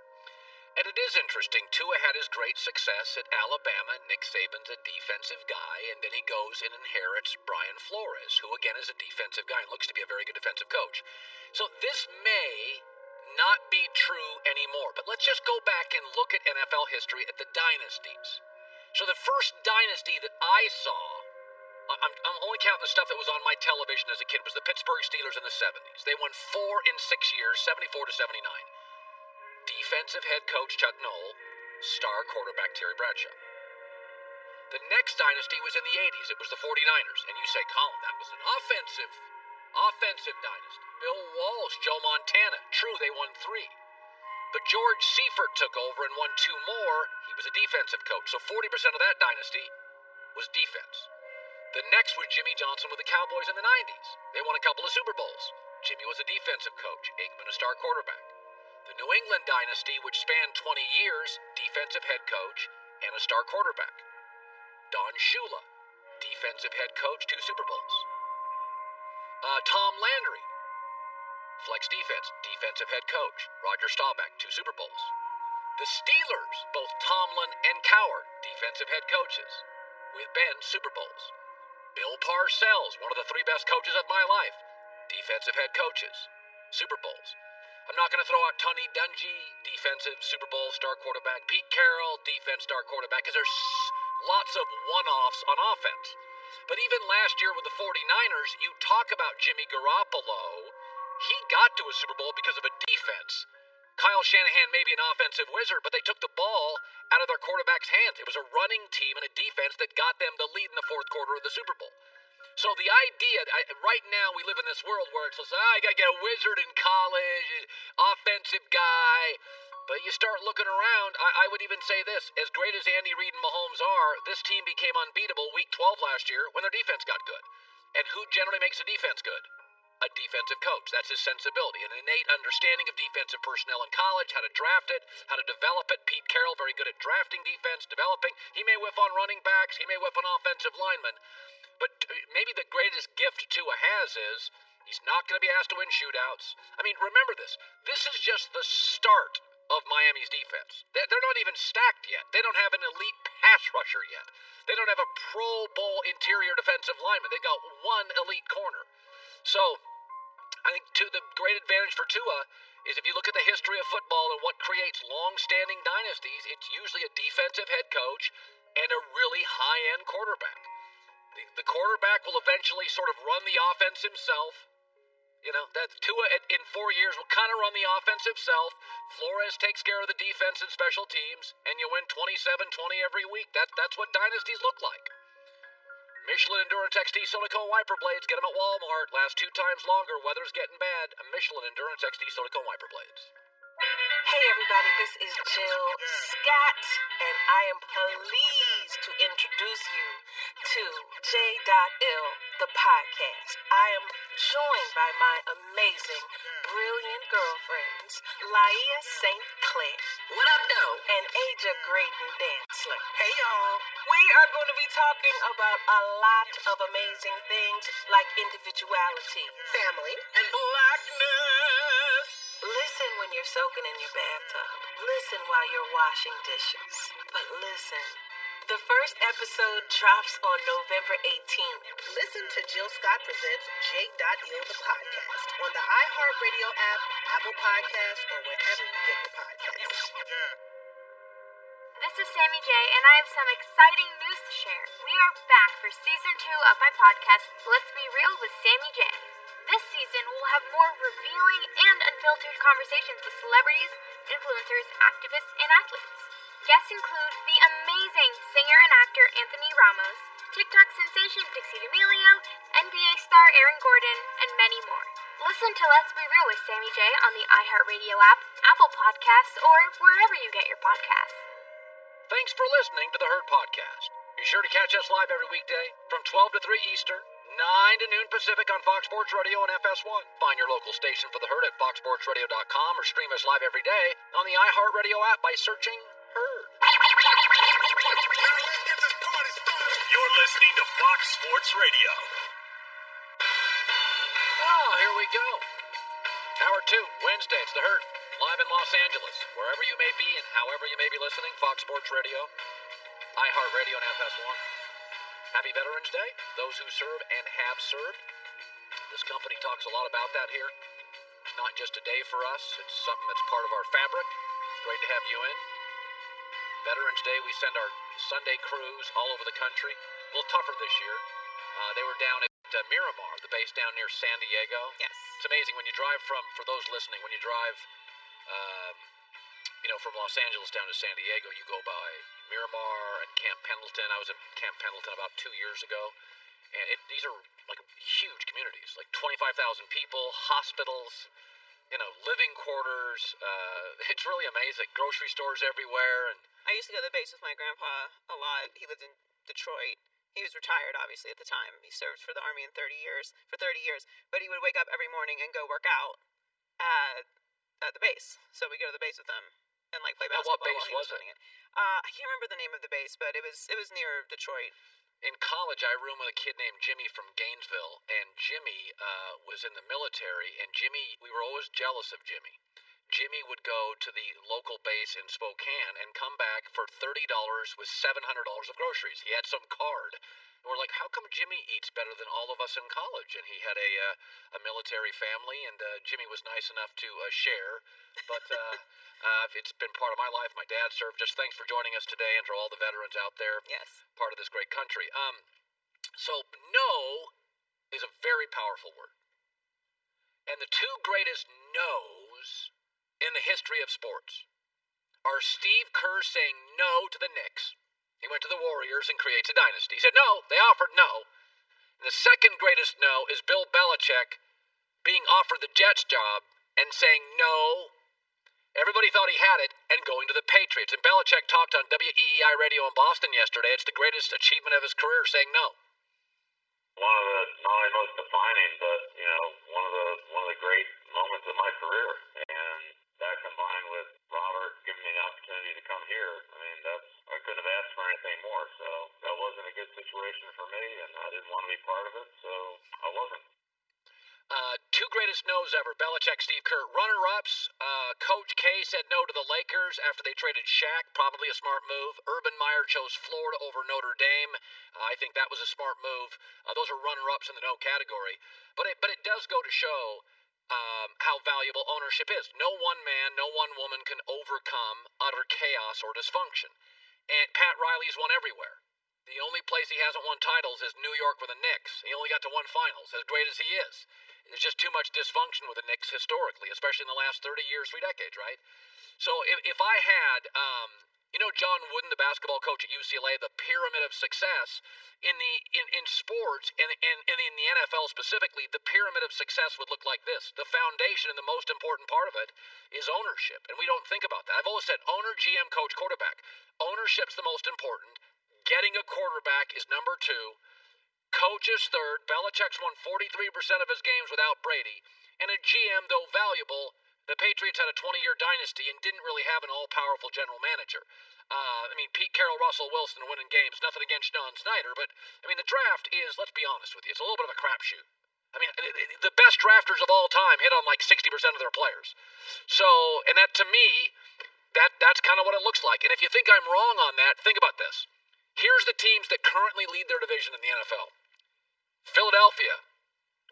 And it is interesting, Tua had his great success at Alabama. Nick Saban's a defensive guy, and then he goes and inherits Brian Flores, who again is a defensive guy and looks to be a very good defensive coach. So this may not be true anymore, but let's just go back and look at NFL history at the dynasties. So the first dynasty that I saw, I'm only counting the stuff that was on my television as a kid, was the Pittsburgh Steelers in the 70s. They won 4 in 6 years, 74 to 79. Defensive head coach Chuck Noll, star quarterback Terry Bradshaw. The next dynasty was in the 80s. It was the 49ers. And you say, Colin, that was an offensive dynasty. Bill Walsh, Joe Montana. True, they won 3. But George Seifert took over and won 2 more. He was a defensive coach. So 40% of that dynasty was defense. The next was Jimmy Johnson with the Cowboys in the 90s. They won a couple of Super Bowls. Jimmy was a defensive coach. Aikman a star quarterback. The New England dynasty, which spanned 20 years, defensive head coach and a star quarterback. Don Shula, defensive head coach, 2 Super Bowls. Tom Landry, flex defense, defensive head coach. Roger Staubach, 2 Super Bowls. The Steelers, both Tomlin and Cowher, defensive head coaches. With Ben, Super Bowls. Bill Parcells, one of the 3 best coaches of my life. Defensive head coaches. Super Bowls. I'm not going to throw out Tony Dungy, defensive Super Bowl star quarterback. Pete Carroll, defense star quarterback, because there's lots of one-offs on offense. But even last year with the 49ers, you talk about Jimmy Garoppolo. He got to a Super Bowl because of a defense. Kyle Shanahan may be an offensive wizard, but they took the ball out of their quarterback's hands. It was a running team and a defense that got them the lead in the 4th quarter of the Super Bowl. So the idea, right now we live in this world where it's like, I got to get a wizard in college, offensive guy. But you start looking around, I would even say this, as great as Andy Reid and Mahomes are, this team became unbeatable week 12 last year when their defense got good. And who generally makes a defense good? A defensive coach. That's his sensibility, an innate understanding of defensive personnel in college, how to draft it, how to develop it. Pete Carroll, very good at drafting defense, developing. He may whiff on running backs, he may whiff on offensive linemen, but maybe the greatest gift Tua has is he's not going to be asked to win shootouts. I mean, remember this. This is just the start of Miami's defense. They're not even stacked yet. They don't have an elite pass rusher yet. They don't have a Pro Bowl interior defensive lineman. They got one elite corner. So, I think the great advantage for Tua is if you look at the history of football and what creates long-standing dynasties, it's usually a defensive head coach and a really high-end quarterback. The quarterback will eventually sort of run the offense himself. You know, that Tua in 4 years will kind of run the offense himself. Flores takes care of the defense and special teams, and you win 27-20 every week. That's what dynasties look like. Michelin Endurance XT silicone wiper blades. Get them at Walmart. Last 2 times longer. Weather's getting bad. Michelin Endurance XT silicone wiper blades. Hey everybody, this is Jill Scott, and I am pleased to introduce you to J.L, the podcast. I am joined by my amazing, brilliant girlfriends, Laia St. Clair. What up, though? And Aja Graydon Dantzler. Hey, y'all. We are going to be talking about a lot of amazing things like individuality, Family and blackness. Listen when you're soaking in your bathtub. Listen while you're washing dishes. But listen, the first episode drops on November 18th. Listen to Jill Scott Presents J.L the podcast on the iHeartRadio app, Apple Podcasts, or wherever you get your podcasts. This is Sammy J, and I have some exciting news to share. We are back for Season 2 of my podcast, Let's Be Real with Sammy J. This season, we'll have more revealing and unfiltered conversations with celebrities, influencers, activists, and athletes. Guests include the amazing singer and actor Anthony Ramos, TikTok sensation Dixie D'Amelio, NBA star Aaron Gordon, and many more. Listen to Let's Be Real with Sammy J on the iHeartRadio app, Apple Podcasts, or wherever you get your podcasts. Thanks for listening to the Herd Podcast. Be sure to catch us live every weekday from 12 to 3 Eastern, 9 to noon Pacific on Fox Sports Radio and FS1. Find your local station for The Herd at foxsportsradio.com or stream us live every day on the iHeartRadio app by searching Herd. You're listening to Fox Sports Radio. Oh, here we go. Hour 2, Wednesday, it's The Herd, live in Los Angeles. Wherever you may be and however you may be listening, Fox Sports Radio, iHeartRadio, and FS1. Happy Veterans Day, those who serve and have served. This company talks a lot about that here. It's not just a day for us, it's something that's part of our fabric. Great to have you in. Veterans Day, we send our Sunday crews all over the country. A little tougher this year. They were down at Miramar, the base down near San Diego. Yes. It's amazing when you drive for those listening, when you drive, from Los Angeles down to San Diego, you go by Miramar and Camp Pendleton. I was in Camp Pendleton about 2 years ago, and these are like huge communities, like 25,000 people, hospitals, living quarters. It's really amazing. Grocery stores everywhere. And I used to go to the base with my grandpa a lot. He lived in Detroit. He was retired, obviously, at the time. He served for the Army for 30 years. But he would wake up every morning and go work out at the base. So we go to the base with them and play basketball. What base was it? I can't remember the name of the base, but it was near Detroit. In college, I roomed with a kid named Jimmy from Gainesville, and Jimmy was in the military, and we were always jealous of Jimmy. Jimmy would go to the local base in Spokane and come back for $30 with $700 of groceries. He had some card. And we're like, how come Jimmy eats better than all of us in college? And he had a military family, and Jimmy was nice enough to share. But it's been part of my life. My dad served. Just thanks for joining us today, and for all the veterans out there, Yes. part of this great country. So no is a very powerful word. And the two greatest no's in the history of sports are Steve Kerr saying no to the Knicks. He went to the Warriors and creates a dynasty. He said no. They offered no. And the second greatest no is Bill Belichick being offered the Jets job and saying no. Everybody thought he had it and going to the Patriots. And Belichick talked on WEEI radio in Boston yesterday. It's the greatest achievement of his career, saying no. One of the not only most defining, but one of the great moments of my career, and that combined with Robert giving me the opportunity to come here, I couldn't have asked for anything more. So that wasn't a good situation for me, and I didn't want to be part of it, so I wasn't. Two greatest no's ever, Belichick, Steve Kerr. Runner-ups, Coach K said no to the Lakers after they traded Shaq, probably a smart move. Urban Meyer chose Florida over Notre Dame. I think that was a smart move. Those are runner-ups in the no category. But it does go to show how valuable ownership is. No one man, no one woman can overcome utter chaos or dysfunction. And Pat Riley's won everywhere. The only place he hasn't won titles is New York with the Knicks. He only got to one finals, as great as he is. There's just too much dysfunction with the Knicks historically, especially in the last 30 years, 3 decades, right? So if I had, John Wooden, the basketball coach at UCLA, the pyramid of success in sports and in the NFL specifically, the pyramid of success would look like this. The foundation and the most important part of it is ownership, and we don't think about that. I've always said owner, GM, coach, quarterback. Ownership's the most important. Getting a quarterback is number 2. Coach is third. Belichick's won 43% of his games without Brady. And a GM, though valuable, the Patriots had a 20-year dynasty and didn't really have an all-powerful general manager. Pete Carroll, Russell Wilson winning games, nothing against John Snyder, but, the draft is, let's be honest with you, it's a little bit of a crapshoot. The best drafters of all time hit on like 60% of their players. So, and that to me, that's kind of what it looks like. And if you think I'm wrong on that, think about this. Here's the teams that currently lead their division in the NFL. Philadelphia,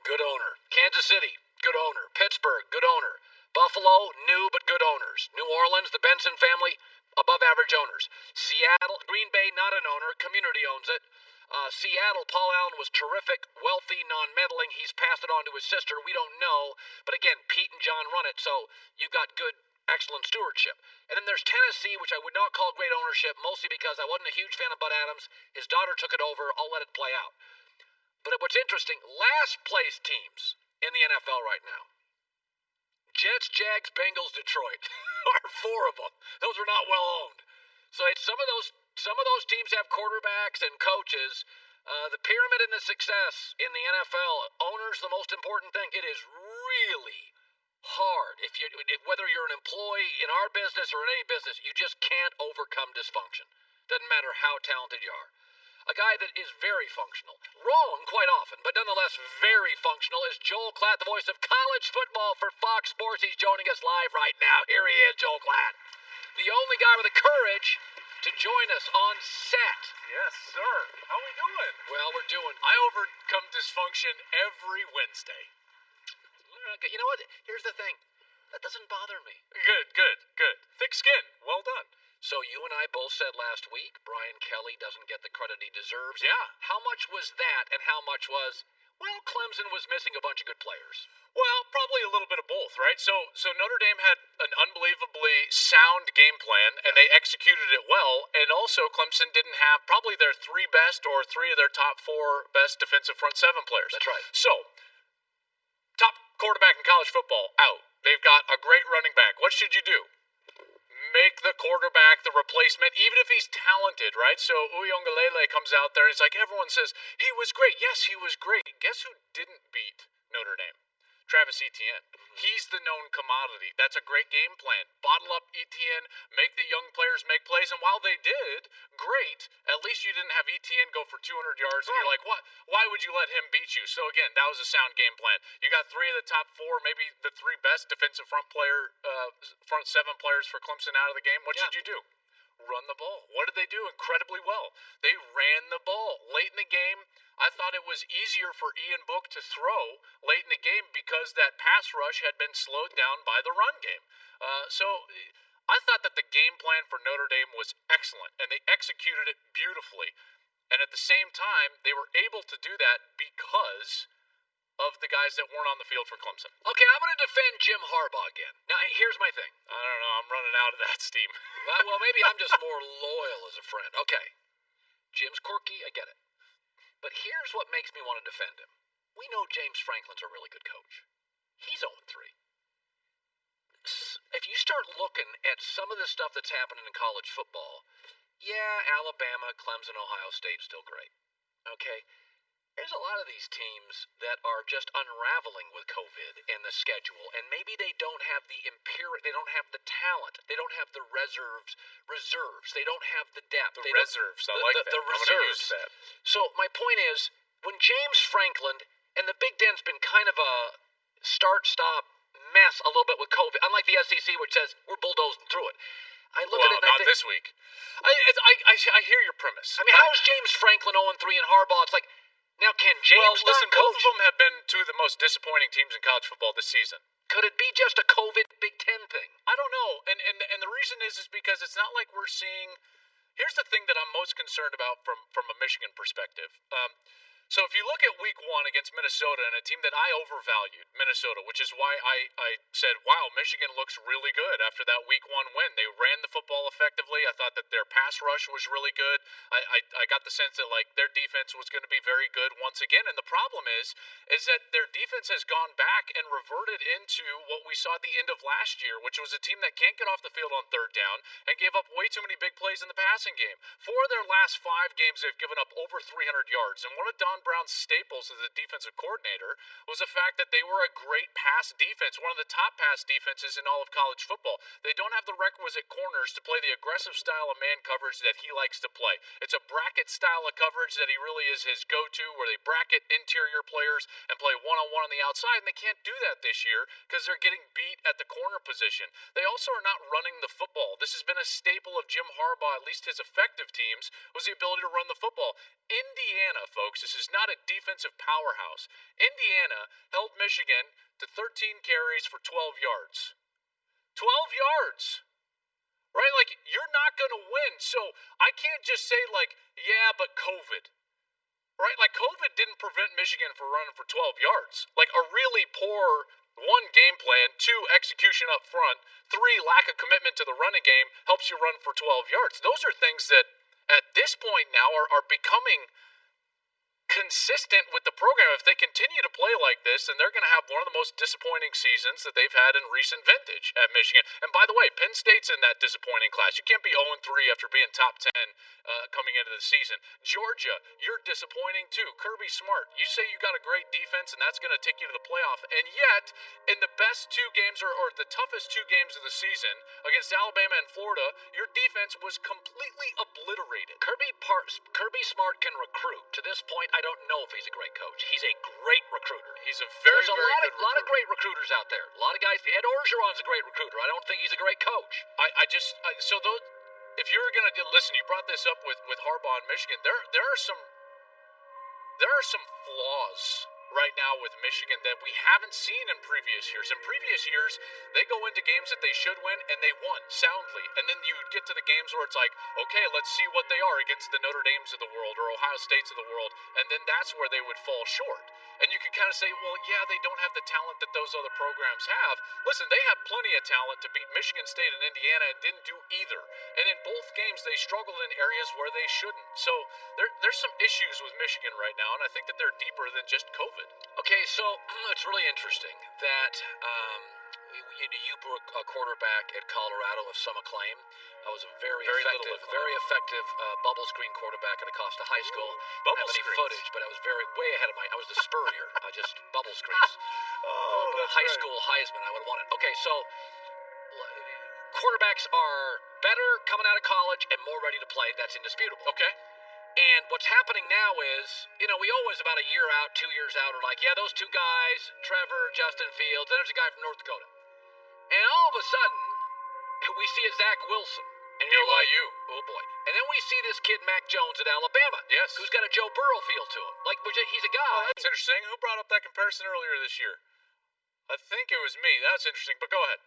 good owner. Kansas City, good owner. Pittsburgh, good owner. Buffalo, new but good owners. New Orleans, the Benson family, above average owners. Seattle, Green Bay, not an owner. Community owns it. Seattle, Paul Allen was terrific, wealthy, non-meddling. He's passed it on to his sister. We don't know. But again, Pete and John run it, so you've got good, excellent stewardship. And then there's Tennessee, which I would not call great ownership, mostly because I wasn't a huge fan of Bud Adams. His daughter took it over. I'll let it play out. But what's interesting, last place teams in the NFL right now, Jets, Jags, Bengals, Detroit, are 4 of them. Those are not well owned. So it's some of those teams have quarterbacks and coaches. The pyramid in the success in the NFL, owner's the most important thing. It is really hard. Whether you're an employee in our business or in any business, you just can't overcome dysfunction. Doesn't matter how talented you are. A guy that is very functional. Wrong quite often, but nonetheless very functional is Joel Klatt, the voice of college football for Fox Sports. He's joining us live right now. Here he is, Joel Klatt. The only guy with the courage to join us on set. Yes, sir. How we doing? Well, we're doing... I overcome dysfunction every Wednesday. You know what? Here's the thing. That doesn't bother me. Good. Thick skin. Well done. So you and I both said last week Brian Kelly doesn't get the credit he deserves. Yeah. How much was that and how much was, well, Clemson was missing a bunch of good players? Well, probably a little bit of both, right? So Notre Dame had an unbelievably sound game plan, and they executed it well. And also, Clemson didn't have probably their 3 best or 3 of their top 4 best defensive front 7 players. That's right. So, top quarterback in college football, out. They've got a great running back. What should you do? Make the quarterback the replacement, even if he's talented, right? So Uyongalele comes out there, and he's like, everyone says, he was great. Yes, he was great. Guess who didn't beat Notre Dame? Travis Etienne. He's the known commodity. That's a great game plan. Bottle up Etienne, make the young players make plays, and while they did, great, at least you didn't have Etienne go for 200 yards, and you're like, what? Why would you let him beat you? So again, that was a sound game plan. You got 3 of the top 4, maybe the 3 best defensive front 7 players for Clemson out of the game. What should you do? Run the ball. What did they do? Incredibly well. They ran the ball. Late in the game, I thought it was easier for Ian Book to throw late in the game because that pass rush had been slowed down by the run game. So I thought that the game plan for Notre Dame was excellent, and they executed it beautifully. And at the same time, they were able to do that because of the guys that weren't on the field for Clemson. Okay, I'm going to defend Jim Harbaugh again. Now, here's my thing. I don't know. I'm running out of that steam. Well, maybe I'm just more loyal as a friend. Okay. Jim's quirky. I get it. But here's what makes me want to defend him. We know James Franklin's a really good coach. He's 0-3. If you start looking at some of the stuff that's happening in college football, yeah, Alabama, Clemson, Ohio State, still great. Okay? There's a lot of these teams that are just unraveling with COVID and the schedule, and maybe they don't have the they don't have the talent, they don't have the reserves, they don't have the depth. The reserves, I like that. The reserves. Use that. So my point is, when James Franklin and the Big Ten's been kind of a start-stop mess a little bit with COVID, unlike the SEC, which says we're bulldozing through it. I look at it and not this week. I hear your premise. I mean, how is James Franklin 0-3 and Harbaugh? It's like, now, can James listen, not both coach? of them have been 2 of the most disappointing teams in college football this season. Could it be just a COVID Big Ten thing? I don't know. And the reason is because it's not like we're seeing... Here's the thing that I'm most concerned about from a Michigan perspective. So if you look at week 1 against Minnesota and a team that I overvalued, Minnesota, which is why I said, wow, Michigan looks really good after that week 1 win. They ran the football effectively. I thought that their pass rush was really good. I got the sense that like their defense was going to be very good once again. And the problem is that their defense has gone back and reverted into what we saw at the end of last year, which was a team that can't get off the field on 3rd down and gave up way too many big plays in the passing game. 4 of their last 5 games, they've given up over 300 yards. And one of Don Brown's staples as a defensive coordinator was the fact that they were a great pass defense, one of the top pass defenses in all of college football. They don't have the requisite corners to play the aggressive style of man coverage that he likes to play. It's a bracket style of coverage that he really is his go-to, where they bracket interior players and play one-on-one on the outside, and they can't do that this year because they're getting beat at the corner position. They also are not running the football. This has been a staple of Jim Harbaugh, at least his effective teams, was the ability to run the football. Indiana, folks, this is not a defensive powerhouse. Indiana held Michigan to 13 carries for 12 yards. 12 yards! Right? Like, you're not going to win. So I can't just say, like, yeah, but COVID. Right? Like, COVID didn't prevent Michigan from running for 12 yards. Like, a really poor 1, game plan, 2, execution up front, 3, lack of commitment to the running game helps you run for 12 yards. Those are things that, at this point now, are becoming consistent with the program. If they continue to play like this, then they're going to have one of the most disappointing seasons that they've had in recent vintage at Michigan. And by the way, Penn State's in that disappointing class. You can't be 0-3 after being top 10 coming into the season. Georgia, you're disappointing too. Kirby Smart, you say you got a great defense and that's going to take you to the playoff. And yet, in the best 2 games or the toughest 2 games of the season against Alabama and Florida, your defense was completely obliterated. Kirby Smart can recruit. To this point, I don't know if he's a great coach. He's a great recruiter. He's a very, There's a lot of great recruiters out there. A lot of guys. Ed Orgeron's a great recruiter. I don't think he's a great coach. If you're going to listen, you brought this up with Harbaugh and Michigan. There are some flaws right now with Michigan that we haven't seen in previous years. In previous years, they go into games that they should win, and they won soundly. And then you get to the games where it's like, okay, let's see what they are against the Notre Dames of the world or Ohio States of the world, and then that's where they would fall short. And you can kind of say, well, yeah, they don't have the talent that those other programs have. Listen, they have plenty of talent to beat Michigan State and Indiana and didn't do either. And in both games, they struggled in areas where they shouldn't. So there's some issues with Michigan right now, and I think that they're deeper than just COVID. Okay, so it's really interesting that you were a quarterback at Colorado of some acclaim. I was a very effective bubble screen quarterback at Acosta High School. I don't have any footage, but I was way ahead of I was the Spurrier, just bubble screens. A high school Heisman, I would want it. Okay, so quarterbacks are better coming out of college and more ready to play. That's indisputable. Okay. And what's happening now is, we always about a year out, 2 years out are like, yeah, those two guys, Trevor, Justin Fields, and there's a guy from North Dakota. And all of a sudden, we see a Zach Wilson. And you're like, oh boy. And then we see this kid, Mac Jones, at Alabama. Yes. Who's got a Joe Burrow feel to him. He's a guy. Oh, that's interesting. Who brought up that comparison earlier this year? I think it was me. That's interesting, but go ahead.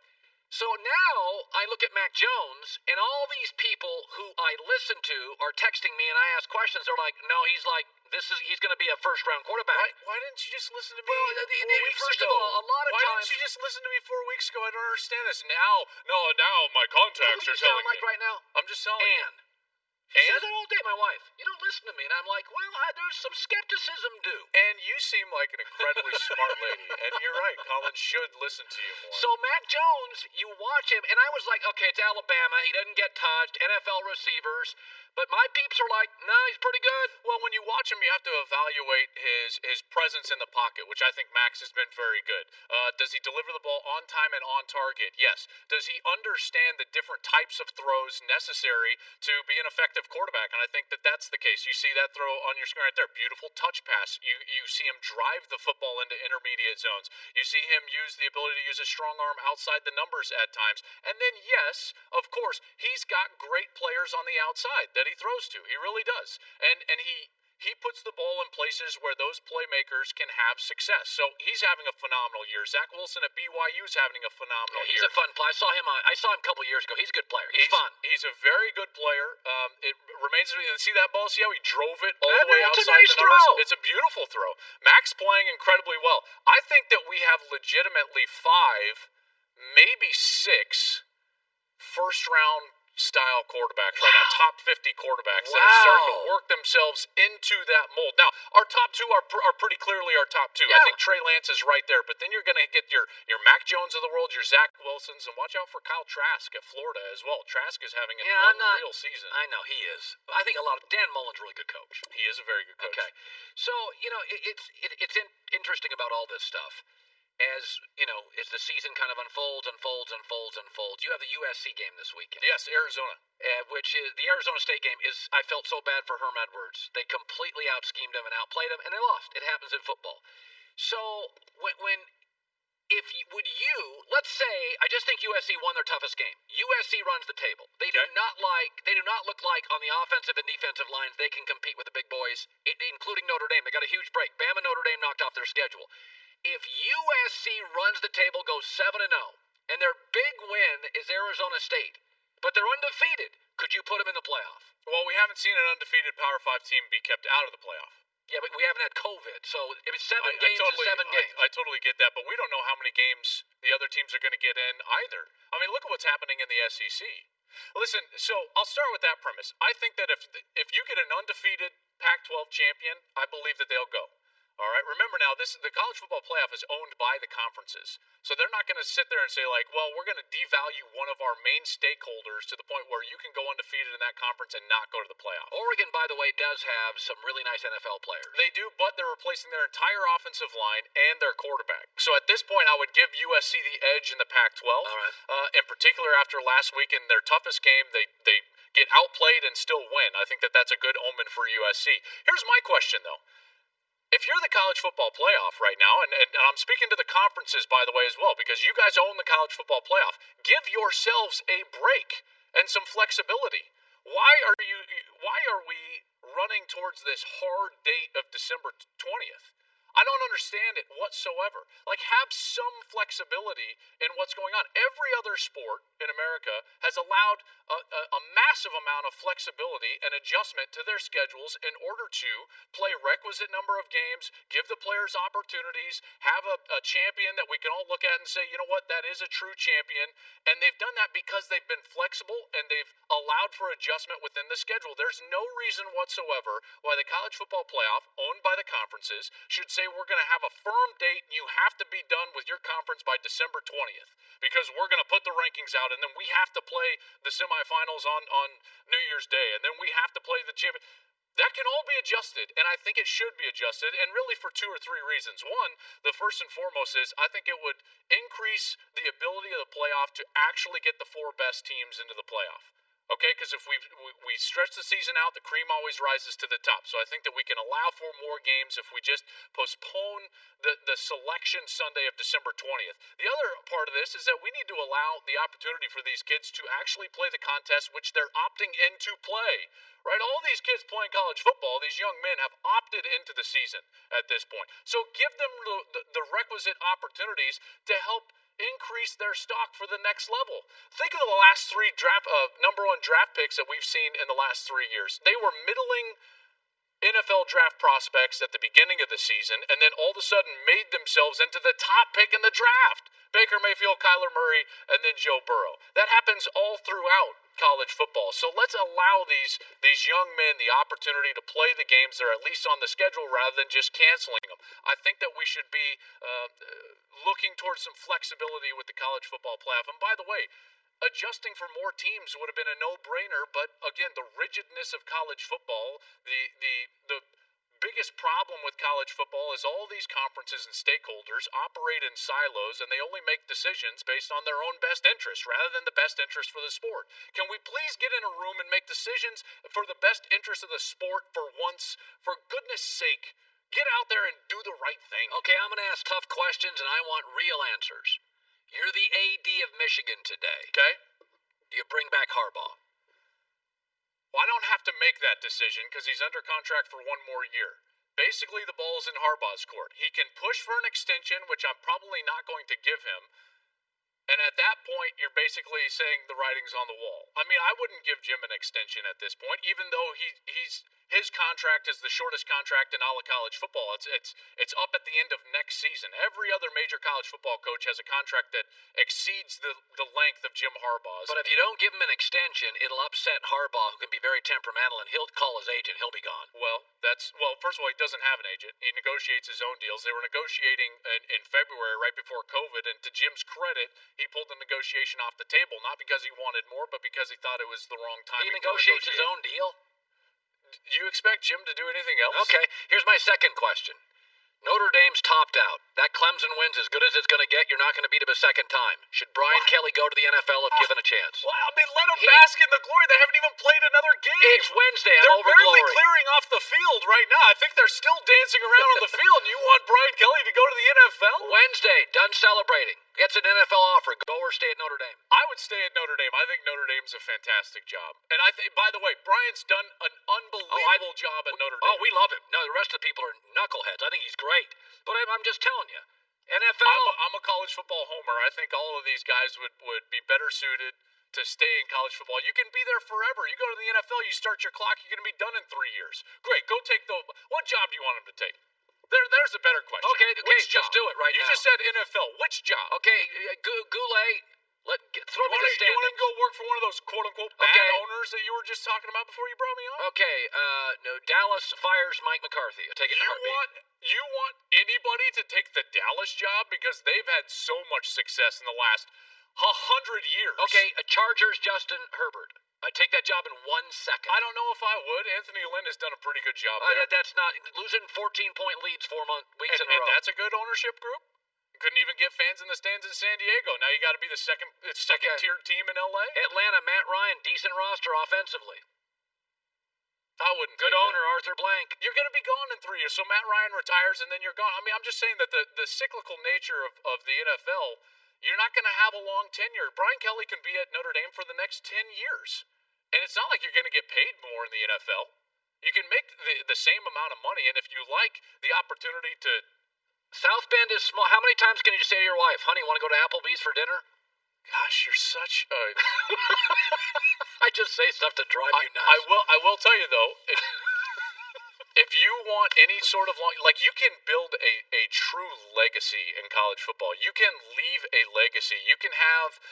So now I look at Mac Jones, and all these people who I listen to are texting me, and I ask questions. They're like, no, he's going to be a first-round quarterback. Why didn't you just listen to me Well, 4 weeks first ago? of all, a lot of Why times... didn't you just listen to me 4 weeks ago? I don't understand this. Now my contacts are telling me. Like right now? I'm just telling you. She says that all day, my wife. You don't listen to me. And I'm like, well, there's some skepticism due. And you seem like an incredibly smart lady. And you're right. Colin should listen to you more. So Mac Jones, you watch him, and I was like, okay, it's Alabama. He doesn't get touched. NFL receivers. But my peeps are like, no, he's pretty good. Well, when you watch him, you have to evaluate his presence in the pocket, which I think Max has been very good. Does he deliver the ball on time and on target? Yes. Does he understand the different types of throws necessary to be an effective quarterback? And I think that's the case. You see that throw on your screen right there. Beautiful touch pass. You see him drive the football into intermediate zones. You see him use the ability to use a strong arm outside the numbers at times. And then, yes, of course, he's got great players on the outside that he throws to. He really does. And he puts the ball in places where those playmakers can have success. So he's having a phenomenal year. Zach Wilson at BYU is having a phenomenal year. He's a fun player. I saw him a couple years ago. He's a good player. He's fun. He's a very good player. It remains to be see that ball. See how he drove it all the way outside nice the numbers? throw. It's a beautiful throw. Max playing incredibly well. I think that we have legitimately 5, maybe 6 first-round style quarterbacks right now, top 50 quarterbacks that are starting to work themselves into that mold. Now, our top 2 are pretty clearly our top 2. Yeah. I think Trey Lance is right there, but then you're going to get your Mac Jones of the world, your Zach Wilsons, and watch out for Kyle Trask at Florida as well. Trask is having an unreal season. I know, he is. I think Dan Mullen's a really good coach. He is a very good coach. Okay. So, it's interesting about all this stuff. As the season kind of unfolds, you have the USC game this weekend. Yes, Arizona. Which is the Arizona State game is. I felt so bad for Herm Edwards. They completely out-schemed him and outplayed him, and they lost. It happens in football. So let's say, I just think USC won their toughest game. USC runs the table. They do not look like on the offensive and defensive lines they can compete with the big boys, including Notre Dame. They got a huge break. Bama, Notre Dame knocked off their schedule. If USC runs the table, goes 7-0, and their big win is Arizona State, but they're undefeated, could you put them in the playoff? Well, we haven't seen an undefeated Power 5 team be kept out of the playoff. Yeah, but we haven't had COVID, so if it's 7 games, it's 7 games. I totally get that, but we don't know how many games the other teams are going to get in either. I mean, look at what's happening in the SEC. Listen, so I'll start with that premise. I think that if you get an undefeated Pac-12 champion, I believe that they'll go. All right, remember now, the college football playoff is owned by the conferences. So they're not going to sit there and say, like, well, we're going to devalue one of our main stakeholders to the point where you can go undefeated in that conference and not go to the playoff. Oregon, by the way, does have some really nice NFL players. They do, but they're replacing their entire offensive line and their quarterback. So at this point, I would give USC the edge in the Pac-12. All right. In particular, after last week in their toughest game, they get outplayed and still win. I think that's a good omen for USC. Here's my question, though. If you're the college football playoff right now, and I'm speaking to the conferences, by the way, as well, because you guys own the college football playoff, give yourselves a break and some flexibility. Why are we running towards this hard date of December 20th? I don't understand it whatsoever. Like, have some flexibility in what's going on. Every other sport in America has allowed a massive amount of flexibility and adjustment to their schedules in order to play requisite number of games, give the players opportunities, have a champion that we can all look at and say, you know what, that is a true champion. And they've done that because they've been flexible and they've allowed for adjustment within the schedule. There's no reason whatsoever why the college football playoff, owned by the conferences, should say we're going to have a firm date and you have to be done with your conference by December 20th because we're going to put the rankings out and then we have to play the semifinals on New Year's Day and then we have to play the champion. That can all be adjusted, and I think it should be adjusted, and really for 2 or 3 reasons. One, the first and foremost is I think it would increase the ability of the playoff to actually get the 4 best teams into the playoff. Okay, because if we stretch the season out, the cream always rises to the top. So I think that we can allow for more games if we just postpone the selection Sunday of December 20th. The other part of this is that we need to allow the opportunity for these kids to actually play the contest which they're opting in to play. Right? All these kids playing college football, these young men have opted into the season at this point. So give them the requisite opportunities to help increase their stock for the next level. Think of the last 3 number 1 draft picks that we've seen in the last 3 years. They were middling NFL draft prospects at the beginning of the season and then all of a sudden made themselves into the top pick in the draft. Baker Mayfield, Kyler Murray, and then Joe Burrow. That happens all throughout college football. So let's allow these young men the opportunity to play the games that are at least on the schedule rather than just canceling them. I think that we should be looking towards some flexibility with the college football playoff. And by the way, adjusting for more teams would have been a no-brainer, but again, the rigidness of college football, the biggest problem with college football is all these conferences and stakeholders operate in silos and they only make decisions based on their own best interest rather than the best interest for the sport. Can we please get in a room and make decisions for the best interest of the sport for once? For goodness sake, get out there and do the right thing. Okay, I'm going to ask tough questions and I want real answers. You're the AD of Michigan today. Okay. Do you bring back Harbaugh? Well, I don't have to make that decision because he's under contract for 1 more year. Basically, the ball's in Harbaugh's court. He can push for an extension, which I'm probably not going to give him. And at that point, you're basically saying the writing's on the wall. I mean, I wouldn't give Jim an extension at this point, even though his contract is the shortest contract in all of college football. It's up at the end of next season. Every other major college football coach has a contract that exceeds the length of Jim Harbaugh's. But if you don't give him an extension, it'll upset Harbaugh, who can be very temperamental, and he'll call his agent. He'll be gone. Well, first of all, he doesn't have an agent. He negotiates his own deals. They were negotiating in February, right before COVID, and to Jim's credit, he pulled the negotiation off the table, not because he wanted more, but because he thought it was the wrong time. He negotiates his own deal? Do you expect Jim to do anything else? Okay, here's my second question. Notre Dame's topped out. That Clemson win's as good as it's going to get. You're not going to beat him a second time. Should Brian Kelly go to the NFL if given a chance? Well, I mean, let him bask in the glory. They haven't even played another game. It's Wednesday. I'm They're over barely glory. clearing off the field right now. I think they're still dancing around on the field. And you want Brian Kelly to go to the NFL? Wednesday, done celebrating. Gets an NFL offer. Go or stay at Notre Dame. I would stay at Notre Dame. I think Notre Dame's a fantastic job. And I think, by the way, Brian's done an unbelievable job at Notre Dame. Oh, we love him. No, the rest of the people are knuckleheads. I think he's great. But I'm just telling you, NFL. I'm a college football homer. I think all of these guys would be better suited to stay in college football. You can be there forever. You go to the NFL, you start your clock, you're going to be done in 3 years. Great, go take what job do you want him to take? There's a better question. Okay, just do it right now. You just said NFL. Which job? Okay, Goulet, throw me the standings. You want him to go work for one of those quote-unquote bad owners that you were just talking about before you brought me on? Okay, no, Dallas fires Mike McCarthy. I take it in a heartbeat. You want anybody to take the Dallas job because they've had so much success in the last 100 years? Okay, Chargers Justin Herbert. I'd take that job in 1 second. I don't know if I would. Anthony Lynn has done a pretty good job there. That's not losing 14-point leads 4 weeks in a row. And that's a good ownership group. Couldn't even get fans in the stands in San Diego. Now you got to be the second tier team in LA. Atlanta, Matt Ryan, decent roster offensively. I wouldn't. Good owner, Arthur Blank. You're going to be gone in 3 years. So Matt Ryan retires and then you're gone. I mean, I'm just saying that the cyclical nature of the NFL, you're not going to have a long tenure. Brian Kelly can be at Notre Dame for the next 10 years. And it's not like you're going to get paid more in the NFL. You can make the same amount of money, and if you like the opportunity to... South Bend is small. How many times can you just say to your wife, honey, want to go to Applebee's for dinner? Gosh, you're such a... I just say stuff to drive you nuts. I will tell you, though, if you want any sort of long... Like, you can build a true legacy in college football. You can leave a legacy. You can have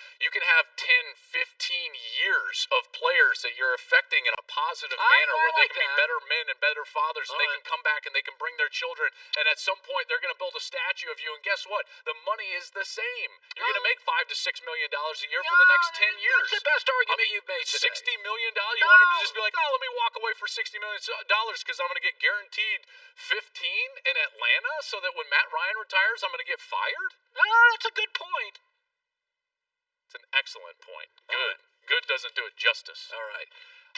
10, 15 years of players that you're affecting in a positive manner where they can be better men and better fathers, and they can come back and they can bring their children, and at some point they're going to build a statue of you, and guess what? The money is the same. You're going to make $5 to $6 million a year for the next 10 years. That's the best argument you've made today. $60 million? You want them to just be like, oh, let me walk away for $60 million because I'm going to get guaranteed 15 in Atlanta so that when Matt Ryan retires, I'm going to get fired? That's a good point. It's an excellent point. Good. Good doesn't do it justice. All right.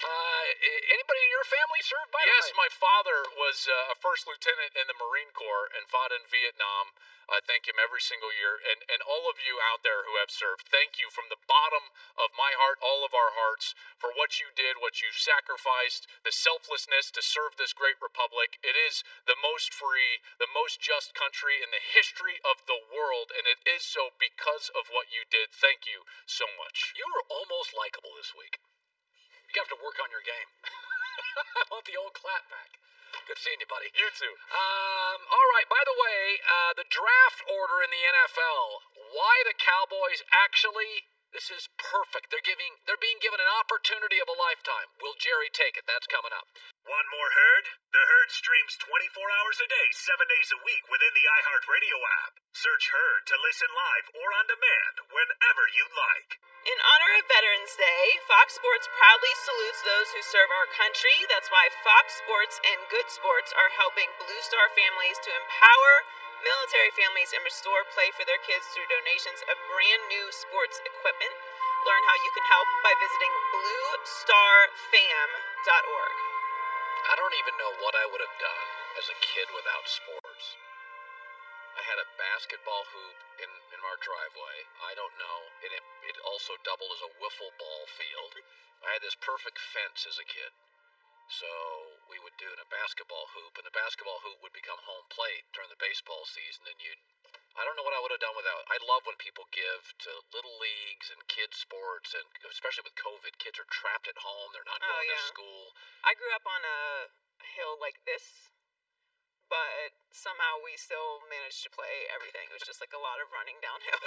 Anybody in your family served by the way? Yes, my father was a first lieutenant in the Marine Corps and fought in Vietnam. I thank him every single year. And all of you out there who have served, thank you from the bottom of my heart, all of our hearts, for what you did, what you sacrificed, the selflessness to serve this great republic. It is the most free, the most just country in the history of the world, and it is so because of what you did. Thank you so much. You were almost likable this week. You have to work on your game. I want the old Klatt back. Good seeing you, buddy. You too. All right, by the way, the draft order in the NFL. Why the Cowboys actually... This is perfect. They're being given an opportunity of a lifetime. Will Jerry take it? That's coming up. Want more Herd? The Herd streams 24 hours a day, 7 days a week within the iHeartRadio app. Search Herd to listen live or on demand whenever you like. In honor of Veterans Day, Fox Sports proudly salutes those who serve our country. That's why Fox Sports and Good Sports are helping Blue Star families to empower military families and restore play for their kids through donations of brand new sports equipment. Learn how you can help by visiting bluestarfam.org. I don't even know what I would have done as a kid without sports. I had a basketball hoop in our driveway. I don't know. It also doubled as a wiffle ball field. I had this perfect fence as a kid. So we would do a basketball hoop, and the basketball hoop would become home plate during the baseball season, and I don't know what I would have done without. I love when people give to little leagues and kids sports, and especially with COVID, kids are trapped at home. They're not going to school. I grew up on a hill like this, but somehow we still managed to play everything. It was just like a lot of running downhill.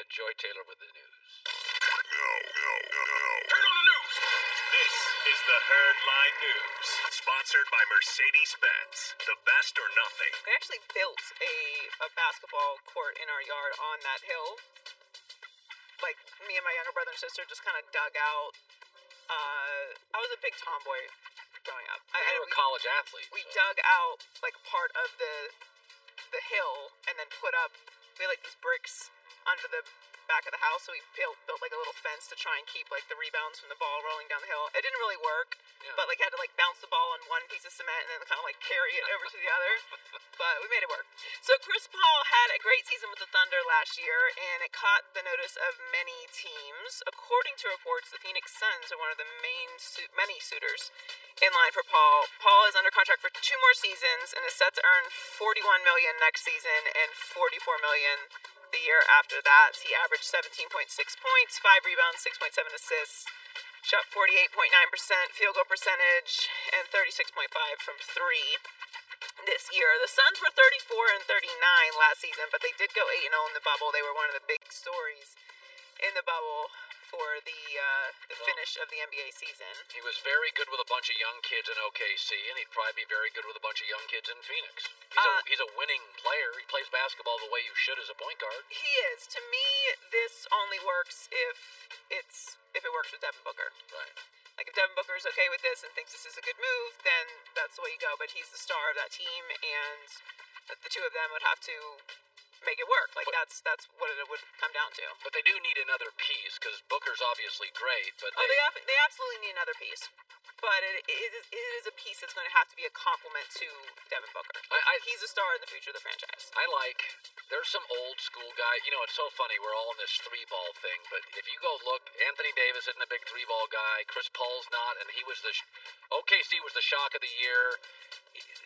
Joy Taylor with the news. Turn on the news. This is the Herd Line News, sponsored by Mercedes-Benz. The best or nothing. We actually built a basketball court in our yard on that hill. Like, me and my younger brother and sister just kind of dug out. I was a big tomboy growing up. You were a college athlete. We dug out, like, part of the hill and then we had, like, these bricks under the back of the house, so we built like a little fence to try and keep like the rebounds from the ball rolling down the hill. It didn't really work, but like had to like bounce the ball on one piece of cement and then kind of like carry it over to the other. But we made it work. So Chris Paul had a great season with the Thunder last year, and it caught the notice of many teams. According to reports, the Phoenix Suns are one of the many suitors in line for Paul. Paul is under contract for 2 more seasons and is set to earn $41 million next season and $44 million the year after that. He averaged 17.6 points, 5 rebounds, 6.7 assists, shot 48.9% field goal percentage, and 36.5 from 3 this year. The Suns were 34 and 39 last season, but they did go 8-0 in the bubble. They were one of the big stories in the bubble for the finish of the NBA season. He was very good with a bunch of young kids in OKC, and he'd probably be very good with a bunch of young kids in Phoenix. He's a winning player. He plays basketball the way you should as a point guard. He is. To me, this only works if it works with Devin Booker. Right. Like, if Devin Booker is okay with this and thinks this is a good move, then that's the way you go. But he's the star of that team, and the two of them would have to make it work. Like, that's what it would come down to. But they do need another piece, because Booker's obviously great, but they absolutely need another piece. But it is a piece that's going to have to be a compliment to Devin Booker. He's a star in the future of the franchise. There's some old school guy. You know, it's so funny. We're all in this 3-ball thing, but if you go look, Anthony Davis isn't a big 3-ball guy. Chris Paul's not, and he was OKC was the shock of the year.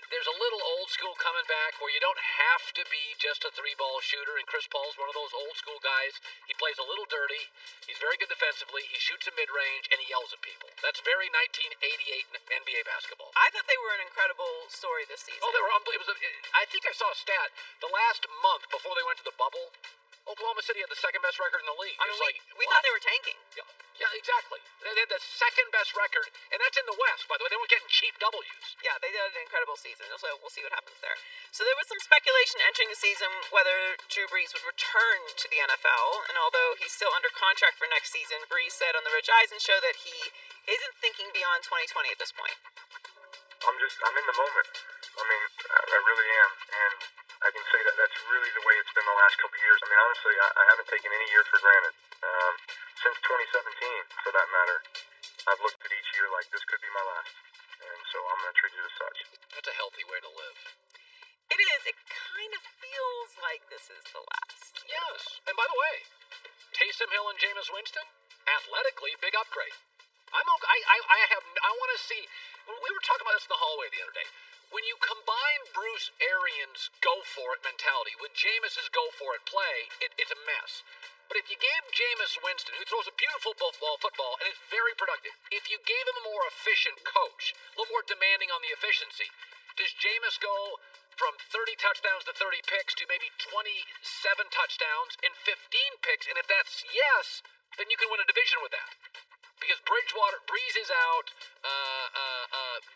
There's a little old school coming back where you don't have to be just a 3-ball shooter, and Chris Paul's one of those old school guys. He plays a little dirty. He's very good defensively. He shoots a mid-range, and he yells at people. That's very 1980 88 in NBA basketball. I thought they were an incredible story this season. Oh, they were unbelievable. I think I saw a stat. The last month before they went to the bubble, Oklahoma City had the second best record in the league. I mean, we thought they were tanking. Yeah, exactly. They had the second best record, and that's in the West, by the way. They weren't getting cheap W's. Yeah, they did an incredible season, so we'll see what happens there. So there was some speculation entering the season whether Drew Brees would return to the NFL, and although he's still under contract for next season, Brees said on the Rich Eisen show that he isn't thinking beyond 2020 at this point. I'm in the moment. I mean, I really am, and I can say that that's really the way it's been the last couple of years. I mean, honestly, I haven't taken any year for granted. Since 2017, for that matter, I've looked at each year like this could be my last, and so I'm going to treat it as such. That's a healthy way to live. It is. It kind of feels like this is the last. Yes, and by the way, Taysom Hill and Jameis Winston, athletically, big upgrade. I want to see. We were talking about this in the hallway the other day. When you combine Bruce Arians' go-for-it mentality with Jameis's go-for-it play, it's a mess. But if you gave Jameis Winston, who throws a beautiful football and is very productive, if you gave him a more efficient coach, a little more demanding on the efficiency, does Jameis go from 30 touchdowns to 30 picks to maybe 27 touchdowns and 15 picks? And if that's yes, then you can win a division with that. Because Breeze is out,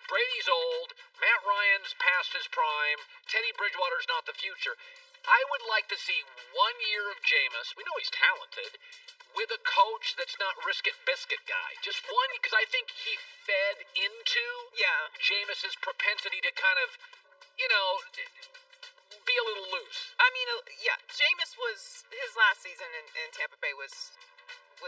Brady's old, Matt Ryan's past his prime, Teddy Bridgewater's not the future. I would like to see 1 year of Jameis, we know he's talented, with a coach that's not risk-it-biscuit guy. Just one, because I think he fed into Jameis's propensity to kind of, be a little loose. I mean, Jameis was, his last season in Tampa Bay was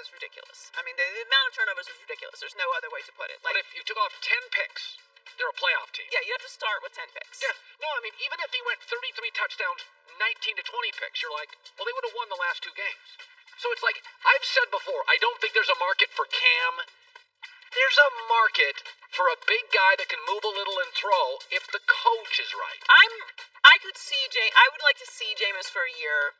ridiculous. I mean, the amount of turnovers was ridiculous. There's no other way to put it. But if you took off 10 picks, they're a playoff team. Yeah, you have to start with 10 picks. Yeah. No, I mean, even if he went 33 touchdowns, 19 to 20 picks, you're like, well, they would have won the last 2 games. So it's like, I've said before, I don't think there's a market for Cam. There's a market for a big guy that can move a little and throw if the coach is right. I would like to see Jameis for a year.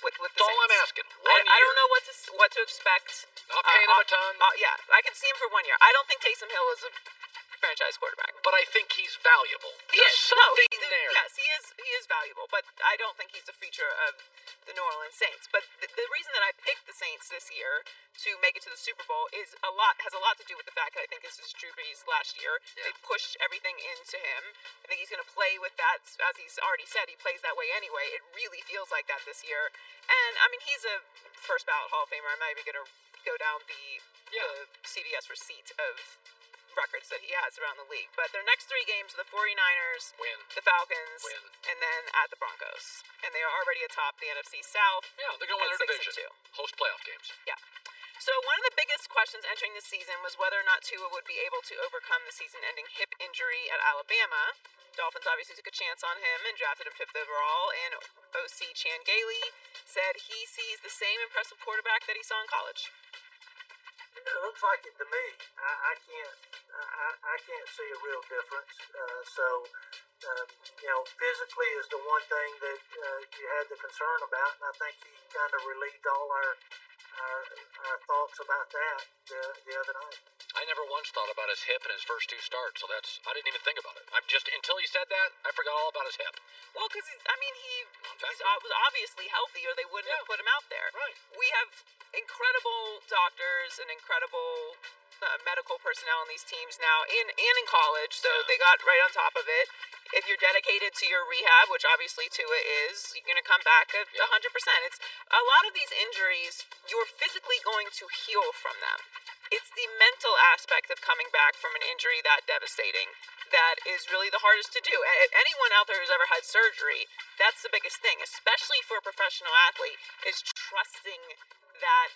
With the That's all Saints. I'm asking. 1 year. I don't know what to expect. Not paying him a ton. Yeah, I can see him for 1 year. I don't think Taysom Hill is a franchise quarterback. But I think he's valuable. He There's is. something there. Yes, he is valuable, but I don't think he's the future of the New Orleans Saints. But the reason that I picked the Saints this year to make it to the Super Bowl has a lot to do with the fact that I think this is Drew Brees' last year. Yeah. They pushed everything into him. I think he's going to play with that, as he's already said. He plays that way anyway. It really feels like that this year. And I mean, he's a first ballot Hall of Famer. I'm not even going to go down the CBS receipt of records that he has around the league. But their next 3 games are the 49ers, the Falcons, and then at the Broncos. And they are already atop the NFC South. Yeah, they're going to win their division. Host playoff games. Yeah. So one of the biggest questions entering the season was whether or not Tua would be able to overcome the season-ending hip injury at Alabama. Dolphins obviously took a chance on him and drafted him 5th overall, and OC Chan Gailey said he sees the same impressive quarterback that he saw in college. It looks like it to me. I can't see a real difference. Physically is the one thing that you had the concern about, and I think he kind of relieved all our thoughts about that the other night. I never once thought about his hip in his first 2 starts, so I didn't even think about it. Until he said that, I forgot all about his hip. Well, because he was obviously healthy, or they wouldn't have put him out there. Right. We have incredible doctors and incredible medical personnel in these teams now, and in college, so they got right on top of it. If you're dedicated to your rehab, which obviously Tua is, you're going to come back at 100%. It's a lot of these injuries, you're physically going to heal from them. It's the mental aspect of coming back from an injury that devastating that is really the hardest to do. Anyone out there who's ever had surgery, that's the biggest thing, especially for a professional athlete, is trusting that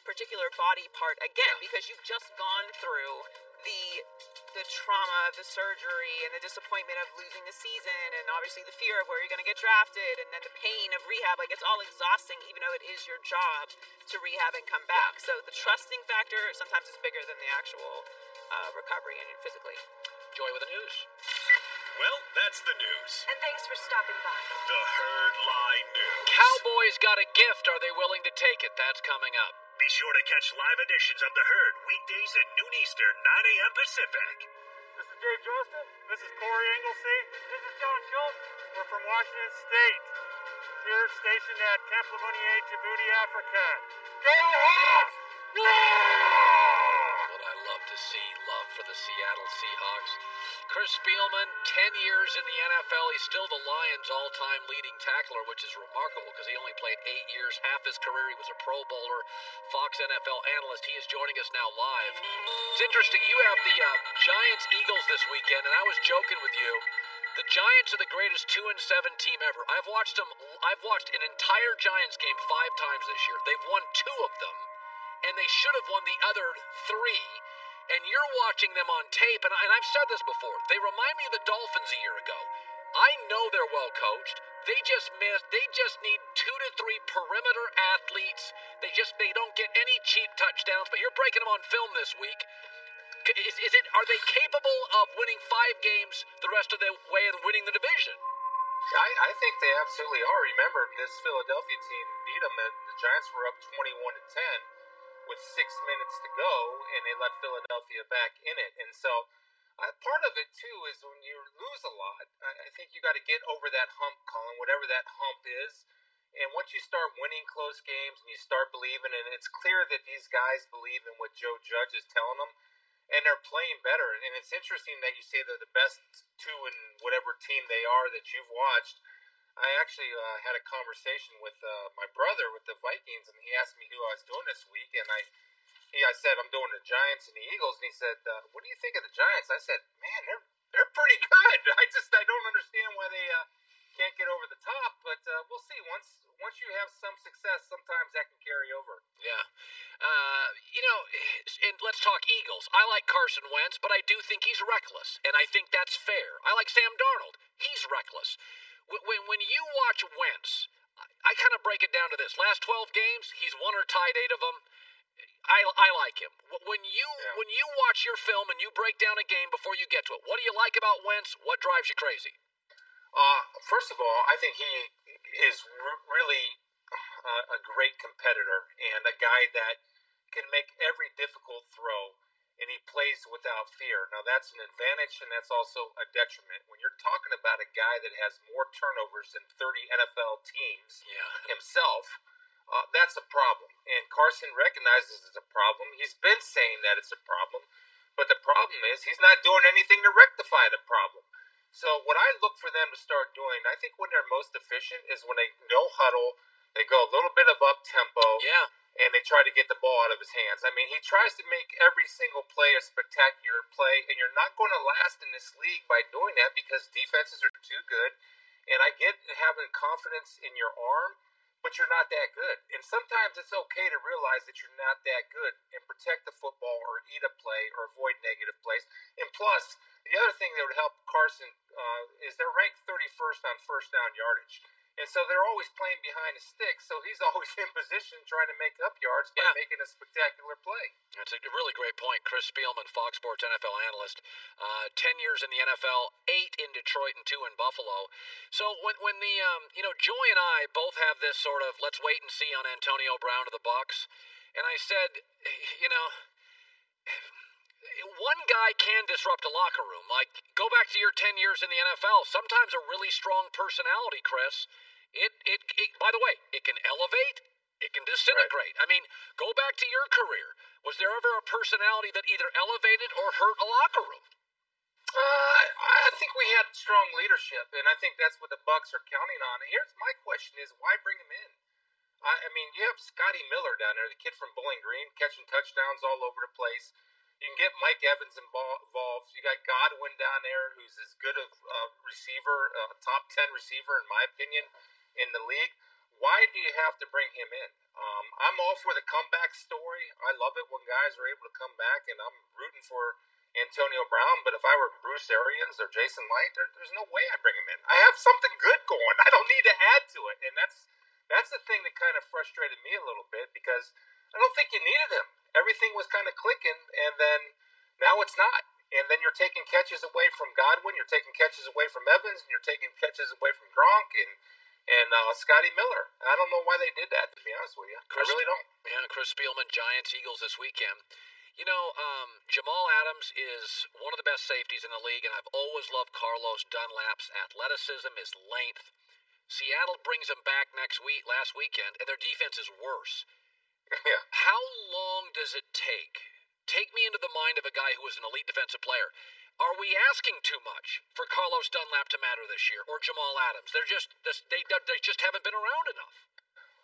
particular body part again, because you've just gone through the trauma of the surgery and the disappointment of losing the season, and obviously the fear of where you're going to get drafted, and then the pain of rehab. Like, it's all exhausting, even though it is your job to rehab and come back. So the trusting factor sometimes is bigger than the actual recovery and physically. Joy with the news. Well, that's the news. And thanks for stopping by. The Herd Lie News. Cowboys got a gift. Are they willing to take it? That's coming up. Be sure to catch live editions of The Herd weekdays at noon Eastern, 9 a.m. Pacific. This is Dave Johnston. This is Corey Englesey. This is John Schultz. We're from Washington State. Here stationed at Camp Lemonnier, Djibouti, Africa. Go Hawks! What I love to see, love for the Seattle Seahawks. Chris Spielman, 10 years in the NFL. He's still the Lions' all-time leading tackler, which is remarkable because he only played 8 years. Half his career he was a Pro Bowler, Fox NFL analyst. He is joining us now live. It's interesting. You have the Giants-Eagles this weekend, and I was joking with you. The Giants are the greatest 2-7 team ever. I've watched an entire Giants game 5 times this year. They've won 2 of them, and they should have won the other 3. And you're watching them on tape, and I've said this before. They remind me of the Dolphins a year ago. I know they're well coached. They just need 2 to 3 perimeter athletes. They don't get any cheap touchdowns. But you're breaking them on film this week. Are they capable of winning 5 games the rest of the way and winning the division? I think they absolutely are. Remember, this Philadelphia team beat them, and the Giants were up 21-10 with 6 minutes to go, and they let Philadelphia back in it. And so part of it, too, is when you lose a lot, I think you got to get over that hump, Colin, whatever that hump is. And once you start winning close games and you start believing, and it's clear that these guys believe in what Joe Judge is telling them, and they're playing better. And it's interesting that you say they're the best 2 in whatever team they are that you've watched. I actually had a conversation with my brother with the Vikings, and he asked me who I was doing this week. And I said, I'm doing the Giants and the Eagles. And he said, what do you think of the Giants? I said, man, they're pretty good. I don't understand why they can't get over the top. But we'll see. Once you have some success, sometimes that can carry over. Yeah. And let's talk Eagles. I like Carson Wentz, but I do think he's reckless, and I think that's fair. I like Sam Darnold. He's reckless. When you watch Wentz, I kind of break it down to this. Last 12 games, he's won or tied 8 of them. I like him. When you watch your film and you break down a game before you get to it, what do you like about Wentz? What drives you crazy? First of all, I think he is really a great competitor and a guy that can make every difficult throw, and he plays without fear. Now, that's an advantage, and that's also a detriment. When you're talking about a guy that has more turnovers than 30 NFL teams himself, that's a problem. And Carson recognizes it's a problem. He's been saying that it's a problem, but the problem is he's not doing anything to rectify the problem. So what I look for them to start doing, I think when they're most efficient is when they no huddle, they go a little bit of up-tempo, and they try to get the ball out of his hands. I mean, he tries to make every single play a spectacular play, and you're not going to last in this league by doing that because defenses are too good. And I get having confidence in your arm, but you're not that good. And sometimes it's okay to realize that you're not that good and protect the football or eat a play or avoid negative plays. And plus, the other thing that would help Carson is they're ranked 31st on first down yardage. And so they're always playing behind the sticks, so he's always in position trying to make up yards by making a spectacular play. That's a really great point. Chris Spielman, Fox Sports NFL analyst, 10 years in the NFL, 8 in Detroit and 2 in Buffalo. So when the Joy and I both have this sort of let's wait and see on Antonio Brown to the Bucs, and I said, one guy can disrupt a locker room. Like, go back to your 10 years in the NFL. Sometimes a really strong personality, Chris, it by the way, it can elevate, it can disintegrate. Right. I mean, go back to your career. Was there ever a personality that either elevated or hurt a locker room? I think we had strong leadership, and I think that's what the Bucs are counting on. And here's my question is, why bring him in? I mean, you have Scotty Miller down there, the kid from Bowling Green, catching touchdowns all over the place. You can get Mike Evans involved. You got Godwin down there, who's as good a receiver, top 10 receiver, in my opinion, in the league. Why do you have to bring him in? I'm all for the comeback story. I love it when guys are able to come back, and I'm rooting for Antonio Brown. But if I were Bruce Arians or Jason Light, there's no way I bring him in. I have something good going. I don't need to add to it, and that's the thing that kind of frustrated me a little bit because I don't think you needed him. Everything was kind of clicking, and then now it's not. And then you're taking catches away from Godwin, you're taking catches away from Evans, and you're taking catches away from Gronk, and and Scotty Miller. I don't know why they did that, to be honest with you. I really don't. Yeah, Chris Spielman, Giants, Eagles this weekend. You know, Jamal Adams is one of the best safeties in the league, and I've always loved Carlos Dunlap's athleticism, his length. Seattle brings him back last weekend, and their defense is worse. Yeah. How long does it take? Take me into the mind of a guy who was an elite defensive player. Are we asking too much for Carlos Dunlap to matter this year, or Jamal Adams? They just haven't been around enough.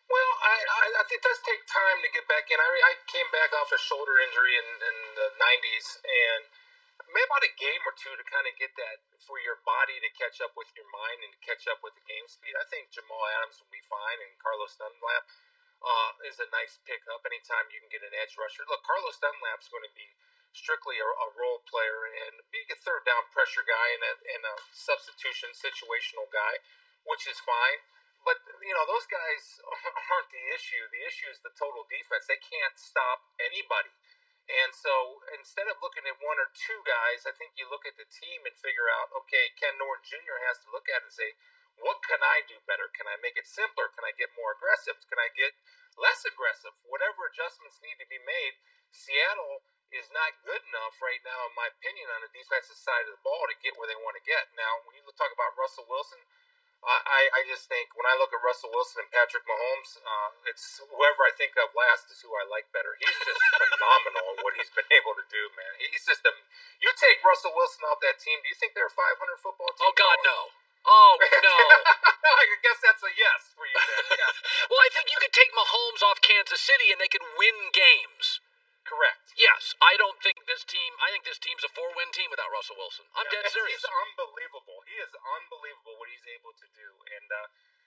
Well, I think it does take time to get back in. I came back off a shoulder injury in the 90s, and maybe about a game or two to kind of get that for your body to catch up with your mind and to catch up with the game speed. I think Jamal Adams will be fine, and Carlos Dunlap is a nice pickup anytime you can get an edge rusher. Look, Carlos Dunlap's going to be strictly a role player and being a third down pressure guy and a substitution situational guy, which is fine. But, you know, those guys aren't the issue. The issue is the total defense. They can't stop anybody. And so instead of looking at one or two guys, I think you look at the team and figure out, okay, Ken Norton Jr. has to look at it and say, what can I do better? Can I make it simpler? Can I get more aggressive? Can I get less aggressive? Whatever adjustments need to be made, Seattle is not good enough right now, in my opinion, on the defensive side of the ball to get where they want to get. Now, when you talk about Russell Wilson, I just think when I look at Russell Wilson and Patrick Mahomes, it's whoever I think of last is who I like better. He's just phenomenal what he's been able to do, man. He's just you take Russell Wilson off that team, do you think they're a 500 football team? Oh, God, no. Oh, no. I guess that's a yes for you, man. Yeah. Well, I think you could take Mahomes off Kansas City and they could win games. Correct. Yes, I think this team's a 4-win team without Russell Wilson. I'm dead serious. He's unbelievable. He is unbelievable what he's able to do. And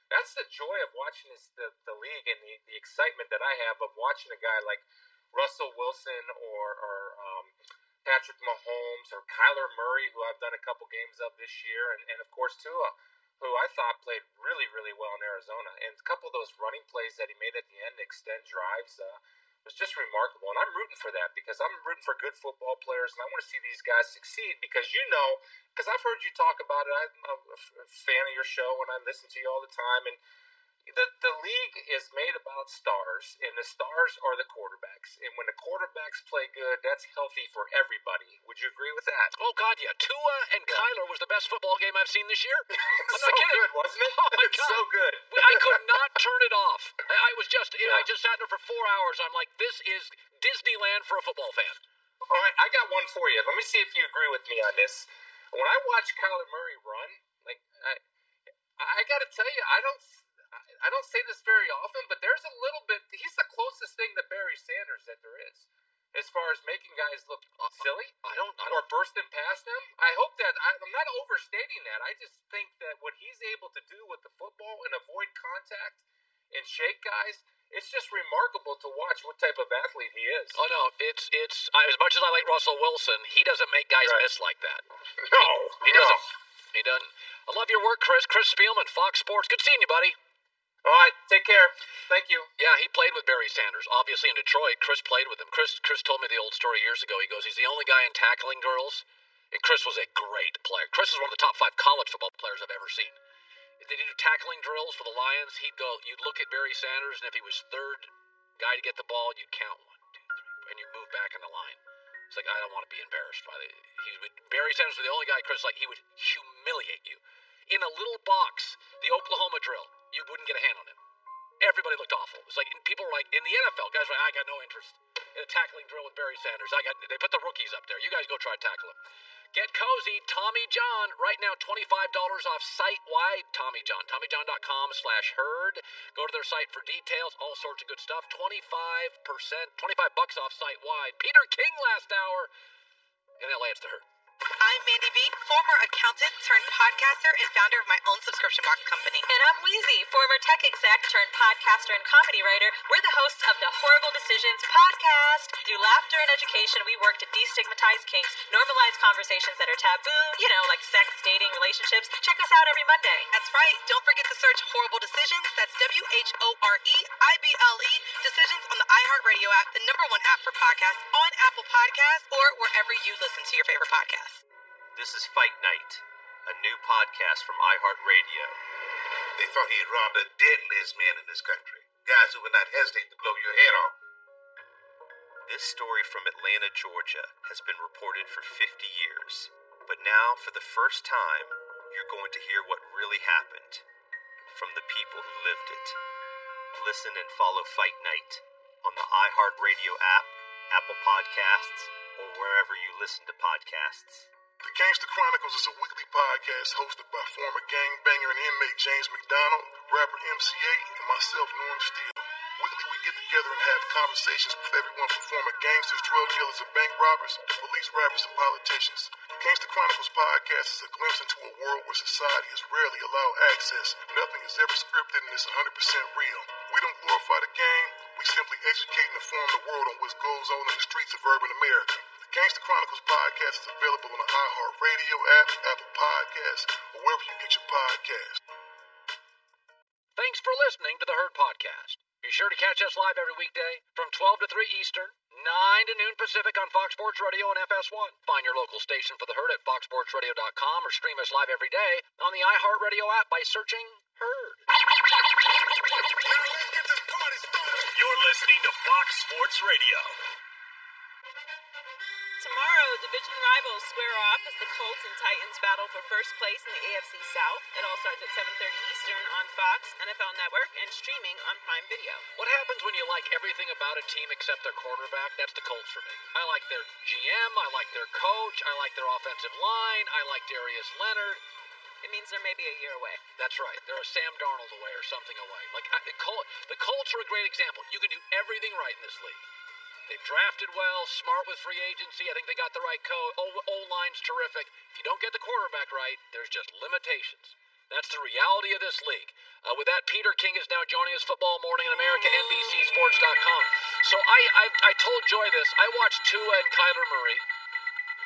that's the joy of watching the league and the excitement that I have of watching a guy like Russell Wilson or Patrick Mahomes or Kyler Murray, who I've done a couple games of this year, and of course Tua, who I thought played really, really well in Arizona. And a couple of those running plays that he made at the end to extend drives was just remarkable, and I'm rooting for that because I'm rooting for good football players, and I want to see these guys succeed because because I've heard you talk about it. I'm a fan of your show, and I listen to you all the time, and the league is made about stars, and the stars are the quarterbacks, and when the quarterbacks play good, that's healthy for everybody. Would you agree with that? Oh, God, yeah. Tua and Kyler was the best football game I've seen this year. I'm so not kidding. Good, wasn't it? Oh, my It's God. so good. I could not turn it off. I just sat there for 4 hours. I'm like, this is Disneyland for a football fan. All right, I got one for you. Let me see if you agree with me on this. When I watch Kyler Murray run, like I got to tell you, I don't say this very often, but there's a little bit. He's the closest thing to Barry Sanders that there is, as far as making guys look silly or bursting past them. I hope that I'm not overstating that. I just think that what he's able to do with the football and avoid contact and shake guys, it's just remarkable to watch what type of athlete he is. Oh no, it's as much as I like Russell Wilson, he doesn't make guys miss like that. No, he doesn't. He doesn't. I love your work, Chris. Chris Spielman, Fox Sports. Good seeing you, buddy. All right, take care. Thank you. Yeah, he played with Barry Sanders, obviously in Detroit. Chris played with him. Chris told me the old story years ago. He goes, he's the only guy in tackling drills, and Chris was a great player. Chris is one of the top 5 college football players I've ever seen. If they do tackling drills for the Lions, you'd look at Barry Sanders, and if he was third guy to get the ball, you'd count 1, 2, 3, and you move back in the line. It's like, I don't want to be embarrassed by it. Barry Sanders was the only guy, Chris, like, he would humiliate you. In a little box, the Oklahoma drill, you wouldn't get a hand on him. Everybody looked awful. It was like, and people were like, in the NFL, guys were like, I got no interest in a tackling drill with Barry Sanders. They put the rookies up there. You guys go try to tackle him. Get cozy. Tommy John, right now, $25 off site-wide. Tommy John. TommyJohn.com/herd. Go to their site for details. All sorts of good stuff. 25% off site-wide. Peter King last hour. In LA, it's the Herd. I'm Mandy B, former accountant turned podcaster and founder of my own subscription box company. And I'm Wheezy, former tech exec turned podcaster and comedy writer. We're the hosts of the Horrible Decisions podcast. Through laughter and education, we work to destigmatize kinks, normalize conversations that are taboo, like sex, dating, relationships. Check us out every Monday. That's right. Don't forget to search Horrible Decisions. That's WHOREIBLE Decisions on the iHeartRadio app, the #1 app for podcasts, on Apple Podcasts, or wherever you listen to your favorite podcasts. This is Fight Night, a new podcast from iHeartRadio. They thought he had robbed the deadliest man in this country. Guys who would not hesitate to blow your head off. This story from Atlanta, Georgia, has been reported for 50 years. But now, for the first time, you're going to hear what really happened from the people who lived it. Listen and follow Fight Night on the iHeartRadio app, Apple Podcasts, or wherever you listen to podcasts. The Cancer Chronicles is a weekly podcast hosted by former gangbanger and inmate James McDonald, rapper MC8, and myself, Norm Steele. Weekly, we get together and have conversations with everyone from former gangsters, drug dealers, and bank robbers to police rappers and politicians. The Gangster Chronicles podcast is a glimpse into a world where society is rarely allowed access. Nothing is ever scripted and is 100% real. We don't glorify the gang. We simply educate and inform the world on what goes on in the streets of urban America. The Gangster Chronicles podcast is available on the iHeartRadio app, Apple Podcasts, or wherever you get your podcasts. Thanks for listening to the Herd Podcast. Be sure to catch us live every weekday from 12 to 3 Eastern, 9 to noon Pacific on Fox Sports Radio and FS1. Find your local station for the Herd at foxsportsradio.com or stream us live every day on the iHeartRadio app by searching Herd. You're listening to Fox Sports Radio. Tomorrow, division rivals square off as the Colts and Titans battle for first place in the AFC South. It all starts at 7:30 Eastern on Fox, NFL Network, and streaming on Prime Video. What happens when you like everything about a team except their quarterback? That's the Colts for me. I like their GM, I like their coach, I like their offensive line, I like Darius Leonard. It means they're maybe a year away. That's right. They're a Sam Darnold away or something away. The Colts are a great example. You can do everything right in this league. They've drafted well, smart with free agency. I think they got the right coach. O-line's terrific. If you don't get the quarterback right, there's just limitations. That's the reality of this league. With that, Peter King is now joining us Football Morning in America, NBCSports.com. So I told Joy this. I watched Tua and Kyler Murray.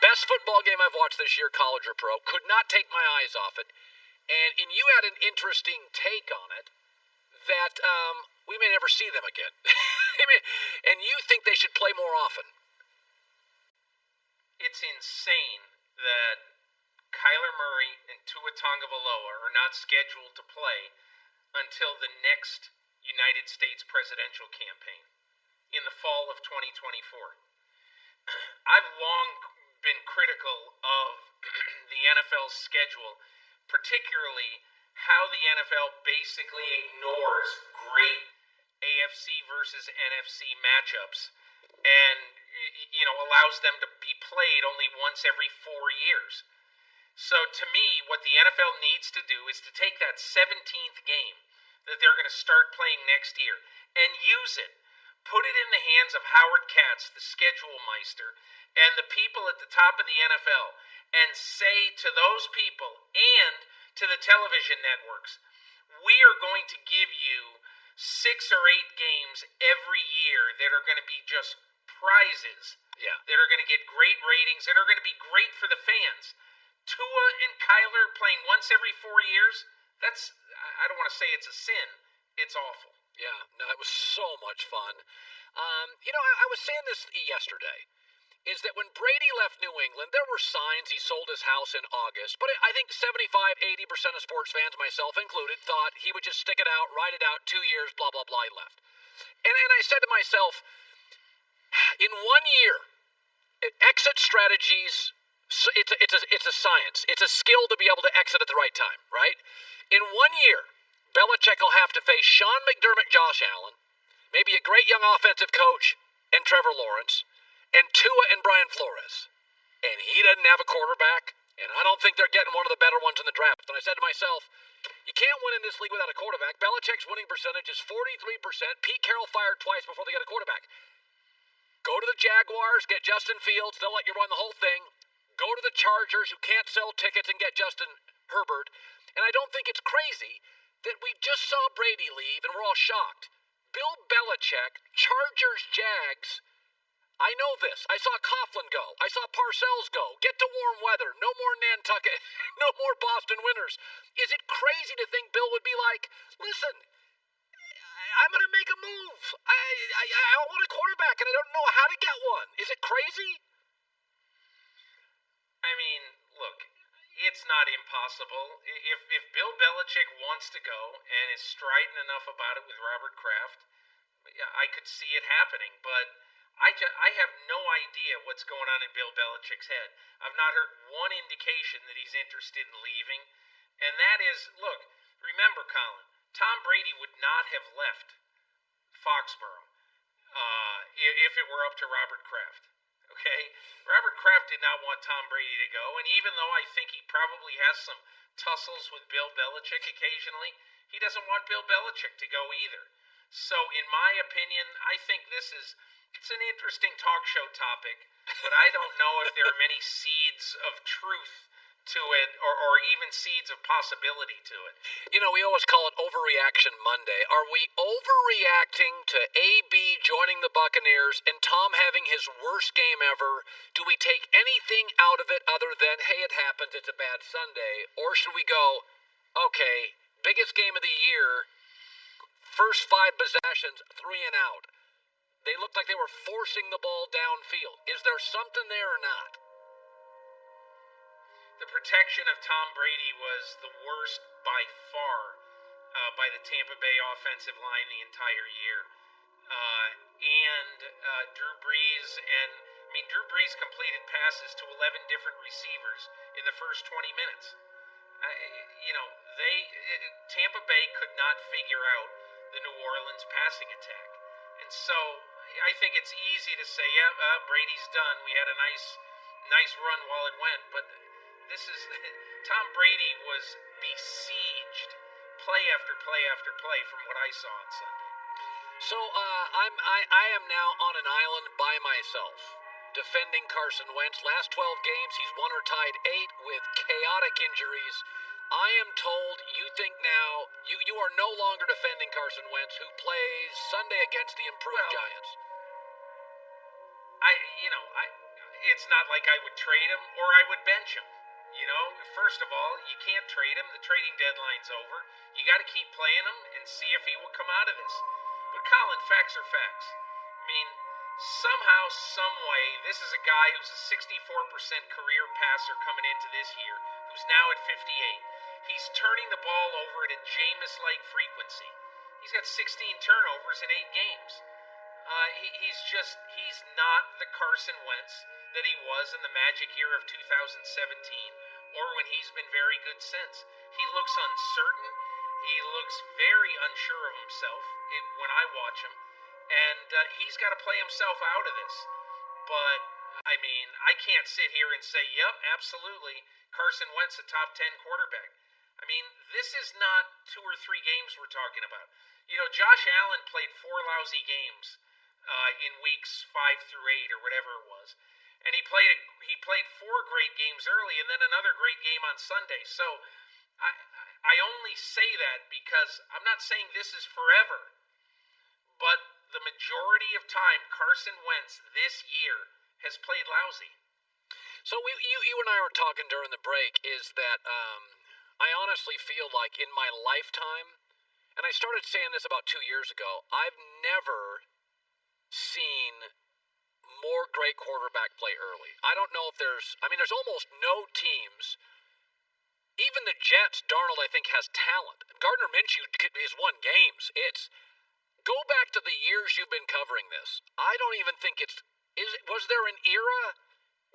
Best football game I've watched this year, college or pro. Could not take my eyes off it. And you had an interesting take on it that we may never see them again. And you think they should play more often. It's insane that Kyler Murray and Tua Tagovailoa are not scheduled to play until the next United States presidential campaign in the fall of 2024. I've long been critical of the NFL's schedule, particularly how the NFL basically ignores great AFC versus NFC matchups and, allows them to be played only once every 4 years. So to me, what the NFL needs to do is to take that 17th game that they're going to start playing next year and use it. Put it in the hands of Howard Katz, the schedule meister, and the people at the top of the NFL, and say to those people and to the television networks, we are going to give you 6 or 8 games every year that are going to be just prizes, that are going to get great ratings, that are going to be great for the fans. Tua and Kyler playing once every 4 years, I don't want to say it's a sin, it's awful. Yeah, no, it was so much fun. I was saying this yesterday, is that when Brady left New England, there were signs he sold his house in August, but I think 75-80% of sports fans, myself included, thought he would just stick it out, ride it out, 2 years, blah, blah, blah, he left. And I said to myself, in 1 year, exit strategies, it's a science. It's a skill to be able to exit at the right time, right? In 1 year, Belichick will have to face Sean McDermott, Josh Allen, maybe a great young offensive coach, and Trevor Lawrence, and Tua and Brian Flores. And he doesn't have a quarterback, and I don't think they're getting one of the better ones in the draft. And I said to myself, you can't win in this league without a quarterback. Belichick's winning percentage is 43%. Pete Carroll fired twice before they got a quarterback. Go to the Jaguars, get Justin Fields, they'll let you run the whole thing. Go to the Chargers, who can't sell tickets, and get Justin Herbert. And I don't think it's crazy that we just saw Brady leave, and we're all shocked. Bill Belichick, Chargers, Jags. I know this. I saw Coughlin go. I saw Parcells go. Get to warm weather. No more Nantucket. No more Boston winters. Is it crazy to think Bill would be like, listen, I'm going to make a move. I want a quarterback, and I don't know how to get one. Is it crazy? I mean, look, it's not impossible. If Bill Belichick wants to go and is strident enough about it with Robert Kraft, I could see it happening. But I have no idea what's going on in Bill Belichick's head. I've not heard one indication that he's interested in leaving. And that is, look, remember, Colin, Tom Brady would not have left Foxborough if it were up to Robert Kraft. Okay? Robert Kraft did not want Tom Brady to go, and even though I think he probably has some tussles with Bill Belichick occasionally, he doesn't want Bill Belichick to go either. So, in my opinion, I think it's an interesting talk show topic, but I don't know if there are many seeds of truth to it, or even seeds of possibility to it. You know, we always call it Overreaction Monday. Are we overreacting to AB joining the Buccaneers and Tom having his worst game ever? Do we take anything out of it other than, hey, it happens, it's a bad Sunday? Or should we go, okay, biggest game of the year, first 5 possessions, 3 and out. They looked like they were forcing the ball downfield. Is there something there or not? The protection of Tom Brady was the worst by far by the Tampa Bay offensive line the entire year. Drew Brees, Drew Brees completed passes to 11 different receivers in the first 20 minutes. Tampa Bay could not figure out the New Orleans passing attack. And so I think it's easy to say, Brady's done. We had a nice run while it went, but Tom Brady was besieged play after play after play from what I saw on Sunday. So I am now on an island by myself defending Carson Wentz. Last 12 games, he's won or tied 8 with chaotic injuries. I am told you think now you are no longer defending Carson Wentz, who plays Sunday against the improved Giants. It's not like I would trade him or I would bench him. First of all, you can't trade him. The trading deadline's over. You got to keep playing him and see if he will come out of this. But Colin, facts are facts. Somehow, some way, this is a guy who's a 64% career passer coming into this year, who's now at 58. He's turning the ball over at a Jameis-like frequency. He's got 16 turnovers in 8 games. He's not the Carson Wentz that he was in the magic year of 2017, or when he's been very good since. He looks uncertain. He looks very unsure of himself when I watch him, and he's got to play himself out of this. But, I can't sit here and say, yep, absolutely, Carson Wentz a top 10 quarterback. This is not 2 or 3 games we're talking about. Josh Allen played 4 lousy games in weeks 5 through 8 or whatever it was. And he played 4 great games early and then another great game on Sunday. So I only say that because I'm not saying this is forever. But the majority of time, Carson Wentz this year has played lousy. So you and I were talking during the break is that I honestly feel like in my lifetime, and I started saying this about 2 years ago, I've never seen more great quarterback play early. I don't know if there's almost no teams. Even the Jets, Darnold, I think, has talent. Gardner Minshew has won games. Go back to the years you've been covering this. I don't even think was there an era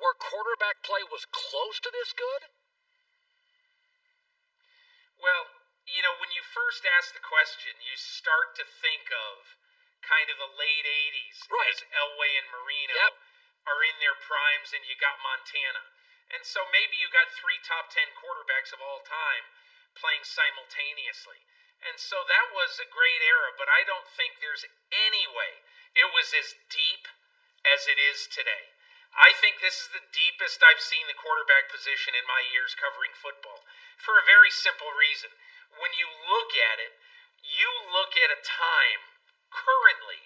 where quarterback play was close to this good? Well, when you first ask the question, you start to think of kind of the late 80s, right, as Elway and Marino are in their primes, and you got Montana. And so maybe you got 3 top 10 quarterbacks of all time playing simultaneously. And so that was a great era, but I don't think there's any way it was as deep as it is today. I think this is the deepest I've seen the quarterback position in my years covering football, for a very simple reason. When you look at it, you look at a time currently,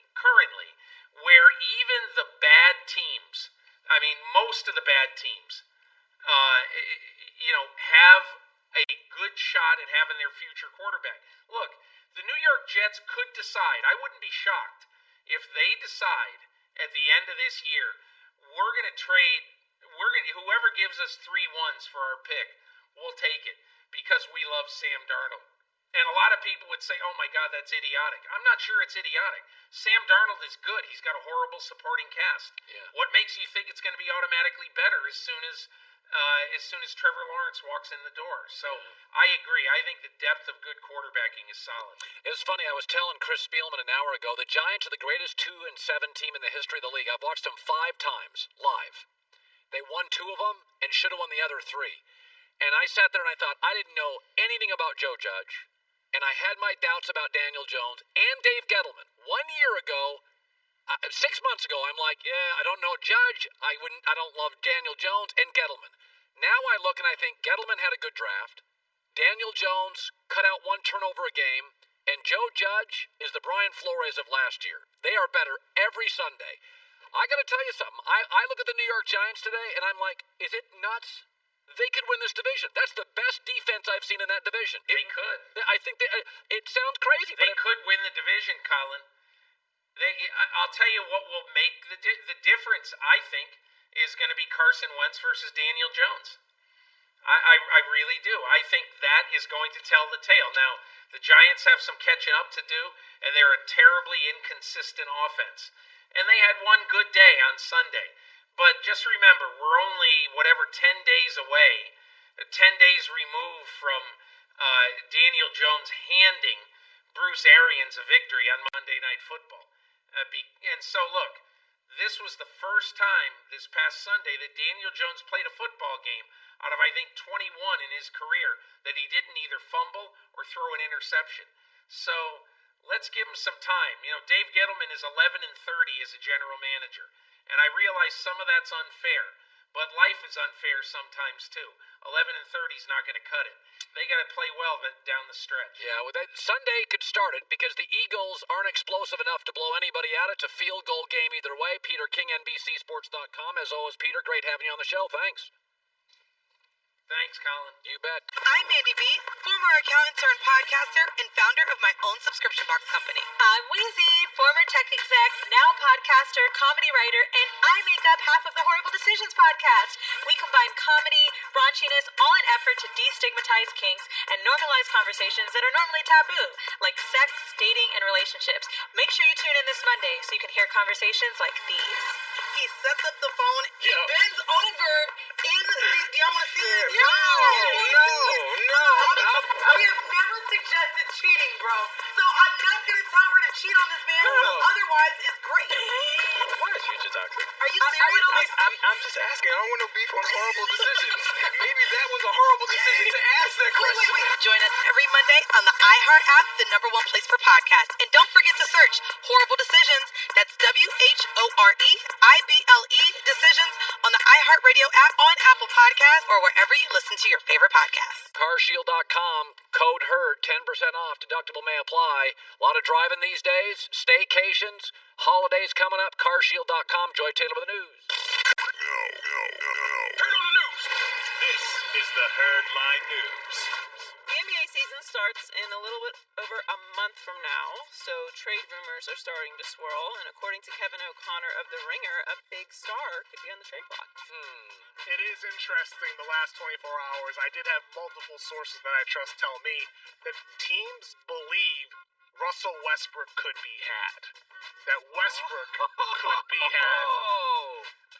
where even the bad teams, most of the bad teams, have a good shot at having their future quarterback. Look, the New York Jets could decide. I wouldn't be shocked if they decide at the end of this year, we're going to trade, whoever gives us 3 1s for our pick, we'll take it because we love Sam Darnold. And a lot of people would say, oh my God, that's idiotic. I'm not sure it's idiotic. Sam Darnold is good. He's got a horrible supporting cast. Yeah. What makes you think it's going to be automatically better as soon as Trevor Lawrence walks in the door? So I agree. I think the depth of good quarterbacking is solid. It was funny. I was telling Chris Spielman an hour ago, the Giants are the greatest 2-7 team in the history of the league. I've watched them 5 times live. They won 2 of them and should have won the other 3. And I sat there and I thought, I didn't know anything about Joe Judge. And I had my doubts about Daniel Jones and Dave Gettleman. 1 year ago, 6 months ago, I'm like, yeah, I don't know Judge. I don't love Daniel Jones and Gettleman. Now I look and I think Gettleman had a good draft. Daniel Jones cut out 1 turnover a game. And Joe Judge is the Brian Flores of last year. They are better every Sunday. I got to tell you something. I look at the New York Giants today and I'm like, is it nuts? They could win this division. That's the best defense I've seen in that division. They could. I think it sounds crazy. They could win the division, Colin. I'll tell you what will make the difference, I think, is going to be Carson Wentz versus Daniel Jones. I really do. I think that is going to tell the tale. Now, the Giants have some catching up to do, and they're a terribly inconsistent offense. And they had one good day on Sunday. But just remember, we're only, 10 days away, 10 days removed from Daniel Jones handing Bruce Arians a victory on Monday Night Football. And so, look, this was the first time this past Sunday that Daniel Jones played a football game out of, I think, 21 in his career that he didn't either fumble or throw an interception. So let's give him some time. You know, Dave Gettleman is 11-30 as a general manager. And I realize some of that's unfair, but life is unfair sometimes too. 11-30 is not going to cut it. They got to play well down the stretch. Yeah, well, Sunday could start it because the Eagles aren't explosive enough to blow anybody out. It's a field goal game either way. Peter King, NBCSports.com. As always, Peter, great having you on the show. Thanks. Thanks, Colin. You bet. I'm Mandy B, former accountant turned podcaster and founder of my own subscription box company. I'm Wheezy, former tech exec, now podcaster, comedy writer, and I make up half of the Horrible Decisions podcast. We combine comedy, raunchiness, all in effort to destigmatize kinks and normalize conversations that are normally taboo, like sex, dating, and relationships. Make sure you tune in this Monday so you can hear conversations like these. He sets up the phone, he bends over in the, do y'all want to see it? No. We have never suggested cheating, bro. So I'm not going to tell her to cheat on this man who otherwise is great. Why is future toxic? Are you serious? I'm just asking. I don't want no beef on horrible decisions. Maybe that was a horrible decision to ask that question. Wait. Join us every Monday on the iHeart app, the #1 place for podcasts. And don't forget to search Horrible Decisions. That's WHOREIBLE Decisions on the iHeart Radio app, on Apple Podcasts, or wherever you listen to your favorite podcasts. Carshield.com, code HERD, 10% off, deductible may apply. A lot of driving these days, staycations, holidays coming up, carshield.com. Joy Taylor with the news. Turn on the news. This is the Herdline News. The NBA season starts in a little bit over a month from now, so trade rumors are starting to swirl, and according to Kevin O'Connor of The Ringer, a big star could be on the trade block. It is interesting the last 24 hours. I did have multiple sources that I trust tell me that teams believe Russell Westbrook could be had. That Westbrook could be had.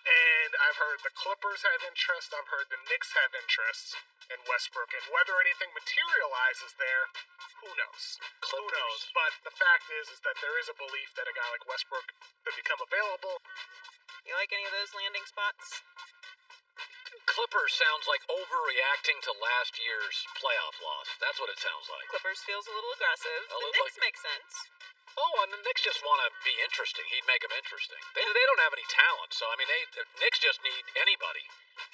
And I've heard the Clippers have interest. I've heard the Knicks have interest in Westbrook. And whether anything materializes there, who knows? Who knows? But the fact is that there is a belief that a guy like Westbrook could become available. You like any of those landing spots? Clippers sounds like overreacting to last year's playoff loss. That's what it sounds like. Clippers feels a little aggressive. The Knicks make sense. Oh, and the Knicks just want to be interesting. He'd make them interesting. They don't have any talent, so, I mean, the Knicks just need anybody.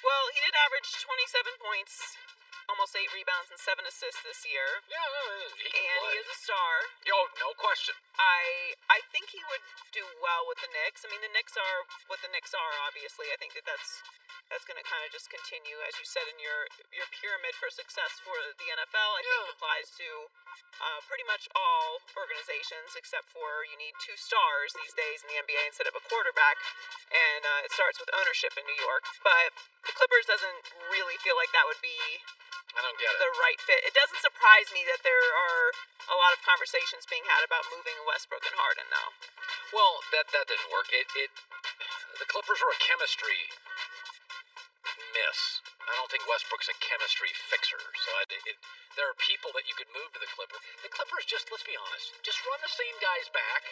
Well, he did average 27 points, almost 8 rebounds, and 7 assists this year. Yeah, he is a star. Yo, no question. I think he would do well with the Knicks. I mean, the Knicks are what the Knicks are, obviously. I think that's that's going to kind of just continue, as you said, in your pyramid for success for the NFL. I think applies to pretty much all organizations, except for you need 2 stars these days in the NBA instead of a quarterback, and it starts with ownership in New York. But the Clippers doesn't really feel like that would be the right fit. It doesn't surprise me that there are a lot of conversations being had about moving Westbrook and Harden, though. Well, that didn't work. The Clippers were a chemistry miss. I don't think Westbrook's a chemistry fixer. So there are people that you could move to the Clippers. The Clippers, just let's be honest, just run the same guys back.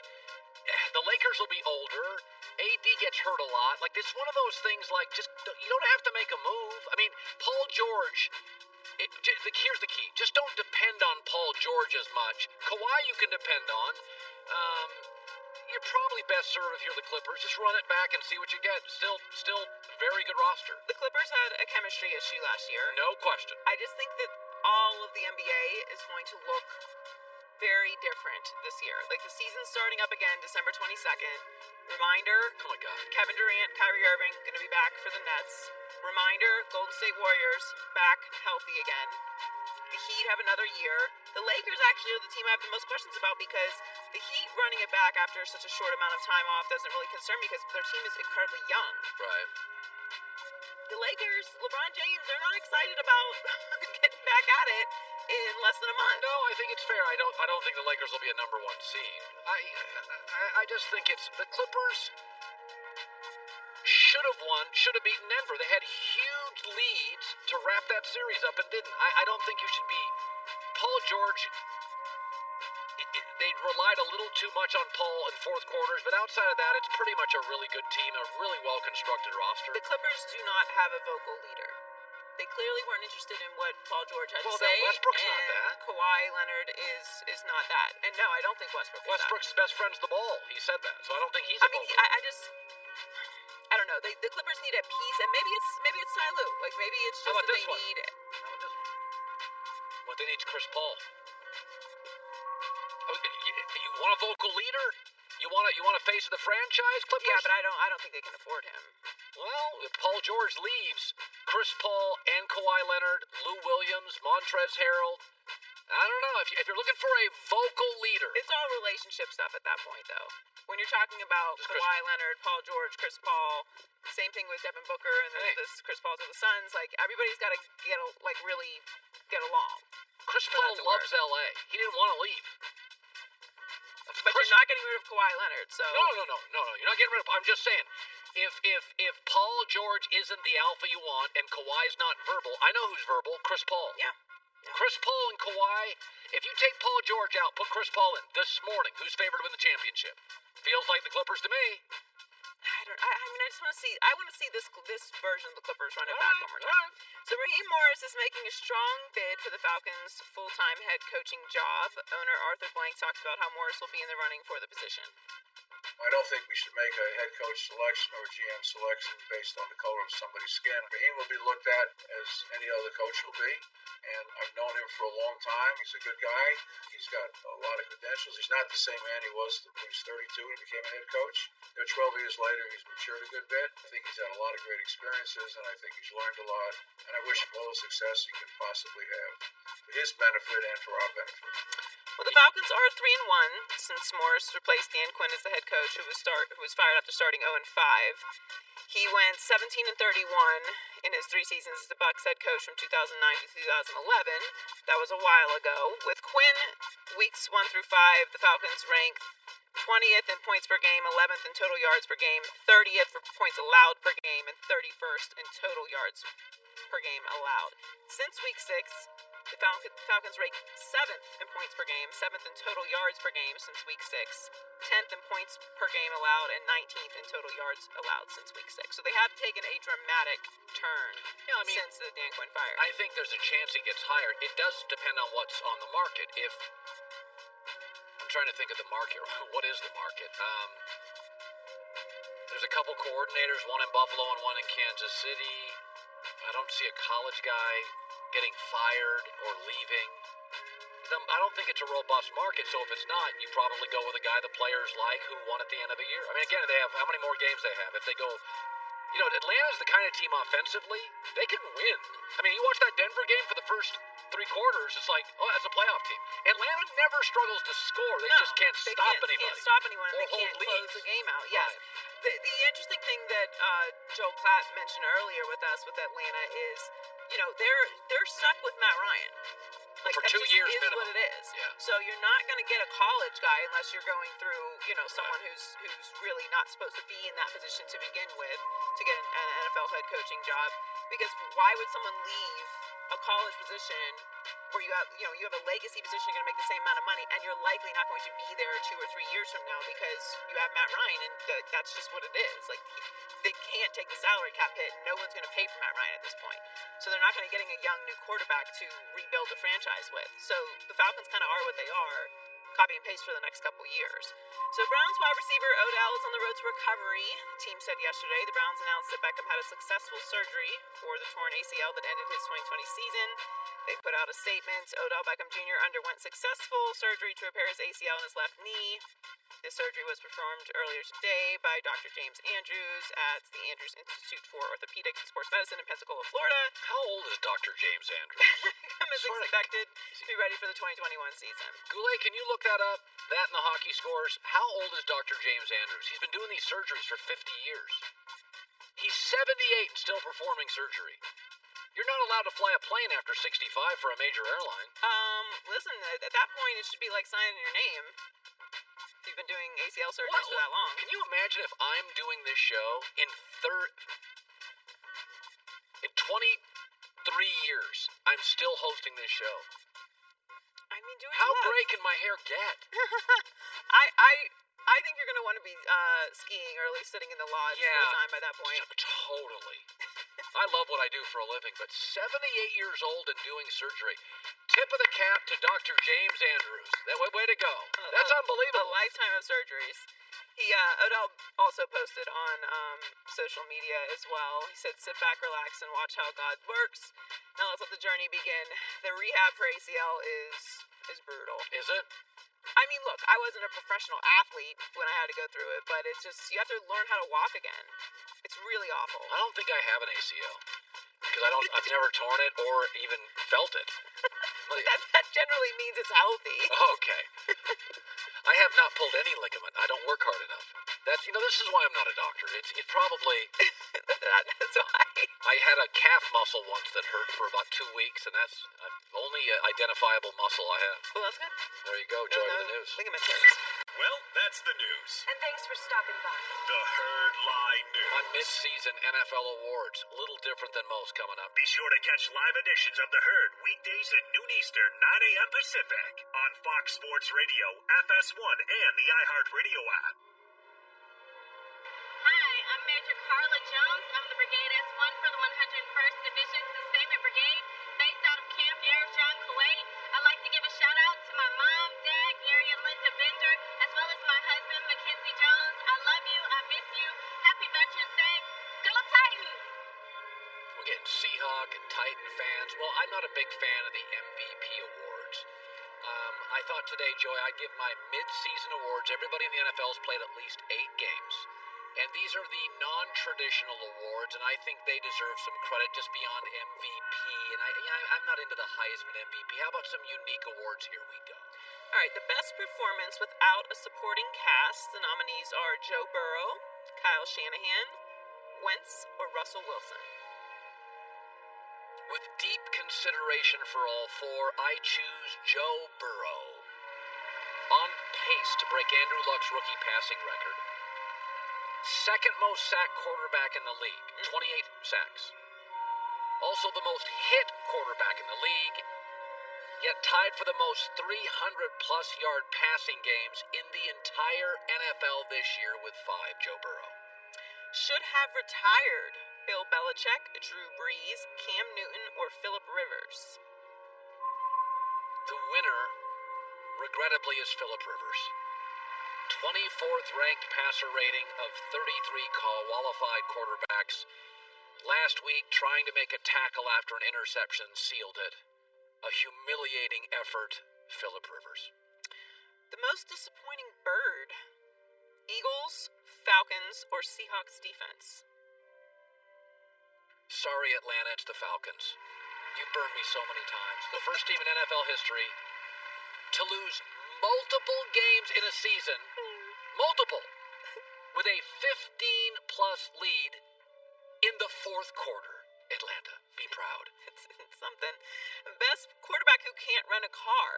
The Lakers will be older. AD gets hurt a lot. Like, this is one of those things, like, just you don't have to make a move. I mean, Paul George. Here's the key. Just don't depend on Paul George as much. Kawhi you can depend on. You're probably best served if you're the Clippers. Just run it back and see what you get. Still very good roster. The Clippers had a chemistry issue last year. No question. I just think that all of the NBA is going to look very different this year. Like, the season's starting up again December 22nd. Reminder, oh my God, Kevin Durant, Kyrie Irving going to be back for the Nets. Reminder, Golden State Warriors back healthy again. The Heat have another year. The Lakers actually are the team I have the most questions about, because the Heat running it back after such a short amount of time off doesn't really concern me, because their team is incredibly young. Right. The Lakers, LeBron James, they're not excited about getting back at it in less than a month. No, I think it's fair. I don't think the Lakers will be a number 1 seed. I just think it's the Clippers should have beaten Denver. They had huge leads to wrap that series up and didn't. I don't think you should be. Paul George, they relied a little too much on Paul in fourth quarters, but outside of that, it's pretty much a really good team, a really well-constructed roster. The Clippers do not have a vocal leader. They clearly weren't interested in what Paul George had to say. Well, Westbrook's not that. Kawhi Leonard is not that. And no, I don't think Westbrook's best friend's the ball. He said that, so I don't think he's I mean, I don't know. The Clippers need a piece, and maybe it's Ty Lue. Like, maybe it's just that they need. How about this one? What they need is Chris Paul. You want a vocal leader? You want a face of the franchise, Clippers? Yeah, but I don't think they can afford him. Well, if Paul George leaves, Chris Paul and Kawhi Leonard, Lou Williams, Montrezl Harrell. I don't know. If you're looking for a vocal leader. It's all relationship stuff at that point, though. When you're talking about Kawhi Leonard, Paul George, Chris Paul, same thing with Devin Booker and this Chris Paul to the Suns. Like, everybody's got to really get along. Chris Paul loves LA. He didn't want to leave. But you're not getting rid of Kawhi Leonard, so. No. You're not getting rid of. I'm just saying, if Paul George isn't the alpha you want and Kawhi's not verbal, I know who's verbal. Chris Paul. Yeah. Chris Paul and Kawhi. If you take Paul George out, put Chris Paul in this morning. Who's favored to win the championship? Feels like the Clippers to me. I just want to see. I want to see this version of the Clippers run it back one more time. So Raheem Morris is making a strong bid for the Falcons' full-time head coaching job. Owner Arthur Blank talked about how Morris will be in the running for the position. I don't think we should make a head coach selection or GM selection based on the color of somebody's skin. Raheem will be looked at as any other coach will be, and I've known him for a long time. He's a good guy. He's got a lot of credentials. He's not the same man he was when he was 32 and he became a head coach. 12 years later, he's matured a good bit. I think he's had a lot of great experiences, and I think he's learned a lot. And I wish him all the success he can possibly have for his benefit and for our benefit. Well, the Falcons are 3-1 since Morris replaced Dan Quinn as the head coach, who was fired after starting 0-5. He went 17-31 in his 3 seasons as the Bucs head coach from 2009 to 2011. That was a while ago. With Quinn, weeks 1 through 5, the Falcons ranked 20th in points per game, 11th in total yards per game, 30th for points allowed per game, and 31st in total yards per game allowed. Since week 6, the Falcons ranked 7th in points per game, 7th in total yards per game since week 6, 10th in points per game allowed, and 19th in total yards allowed since week 6. So they have taken a dramatic turn since the Dan Quinn fire. I think there's a chance he gets hired. It does depend on what's on the market. I'm trying to think of the market. What is the market? There's a couple coordinators, one in Buffalo and one in Kansas City. I don't see a college guy getting fired or leaving. I don't think it's a robust market, so if it's not, you probably go with a guy the players like who won at the end of a year. I mean, again, they have how many more games they have? If they go Atlanta's the kind of team offensively, they can win. I mean, you watch that Denver game for the first 3 quarters, it's like, oh, that's a playoff team. Atlanta never struggles to score. They just can't stop anybody. They can't stop anyone, and or they can't hold close leads. the game out. Yes. Right. The interesting thing that Joel Klatt mentioned earlier with us with Atlanta is, they're stuck with Matt Ryan. Like, for that 2 just years is minimum. what it is. Yeah. So you're not going to get a college guy unless you're going through, someone who's really not supposed to be in that position to begin with to get an NFL head coaching job. Because why would someone leave a college position where you have a legacy position, you're going to make the same amount of money, and you're likely not going to be there 2 or 3 years from now because you have Matt Ryan, and that's just what it is. Like, they can't take the salary cap hit. No one's going to pay for Matt Ryan at this point. So they're not going to getting a young new quarterback to rebuild the franchise with. So the Falcons kind of are what they are, copy and paste for the next couple years. So Browns wide receiver Odell is on the road to recovery. The team said yesterday the Browns announced that Beckham had a successful surgery for the torn ACL that ended his 2020 season. They put out a statement. Odell Beckham Jr. underwent successful surgery to repair his ACL in his left knee. This surgery was performed earlier today by Dr. James Andrews at the Andrews Institute for Orthopedics and Sports Medicine in Pensacola, Florida. How old is Dr. James Andrews? Beckham is expected to be ready for the 2021 season. Goulet, can you look that up? That and the hockey scores. How old is Dr. James Andrews? He's been doing these surgeries for 50 years. He's 78 and still performing surgery. You're not allowed to fly a plane after 65 for a major airline. Listen, at that point, it should be like signing your name. You've been doing ACL surgeries for that long. Can you imagine if I'm doing this show in 23 years, I'm still hosting this show? I mean, do what How you love. gray can my hair get? I think you're going to want to be skiing or at least sitting in the lodge full time by that point. Totally. I love what I do for a living, but 78 years old and doing surgery. Tip of the cap to Dr. James Andrews. Way to go. That's unbelievable. A lifetime of surgeries. Odell also posted on social media as well. He said, sit back, relax, and watch how God works. Now let's let the journey begin. The rehab for ACL is brutal. Is it? I mean, look, I wasn't a professional athlete when I had to go through it, but it's just, you have to learn how to walk again. It's really awful. I don't think I have an ACL. Because I've never torn it or even felt it. That generally means it's healthy. Okay. I have not pulled any ligament. I don't work hard enough. This is why I'm not a doctor. It's probably... That's why. I had a calf muscle once that hurt for about 2 weeks, and that's the only identifiable muscle I have. Well, that's good. There you go. Joy to the news. Ligament tears. Well, that's the news. And thanks for stopping by. The Herd Line News. On Midseason NFL Awards. A little different than most coming up. Be sure to catch live editions of The Herd weekdays at noon Eastern, 9 a.m. Pacific on Fox Sports Radio, FS1, and the iHeartRadio app. Hi, I'm Major Carla Jones. I'm the Brigade S1 for the 101st Division Sustainment Brigade, based out of Camp Air John, Kuwait. I'd like to give a shout out to my mom, dad, Gary and Linda Bender, as well as my husband, Mackenzie Jones. I love you. I miss you. Happy Veterans Day. Go Titans! We're getting Seahawk and Titan fans. Well, I'm not a big fan of the MVP awards. I thought today, Joy, I'd give my mid-season awards. Everybody in the NFL has played at least 8 games. And these are the non-traditional awards, and I think they deserve some credit just beyond MVP. And I'm not into the Heisman MVP. How about some unique awards? Here we go. All right, the best performance without a supporting cast. The nominees are Joe Burrow, Kyle Shanahan, Wentz, or Russell Wilson. With deep consideration for all 4, I choose Joe Burrow. On pace to break Andrew Luck's rookie passing record. Second most sacked quarterback in the league, 28 sacks. Also the most hit quarterback in the league, yet tied for the most 300-plus yard passing games in the entire NFL this year with 5, Joe Burrow. Should have retired Bill Belichick, Drew Brees, Cam Newton, or Phillip Rivers. The winner, regrettably, is Phillip Rivers. 24th ranked passer rating of 33 qualified quarterbacks. Last week, trying to make a tackle after an interception sealed it. A humiliating effort, Phillip Rivers. The most disappointing bird. Eagles, Falcons, or Seahawks defense? Sorry, Atlanta, it's the Falcons. You burned me so many times. The first team in NFL history to lose multiple games in a season, multiple, with a 15-plus lead in the fourth quarter. Atlanta, be proud. It's something. Best quarterback who can't run a car.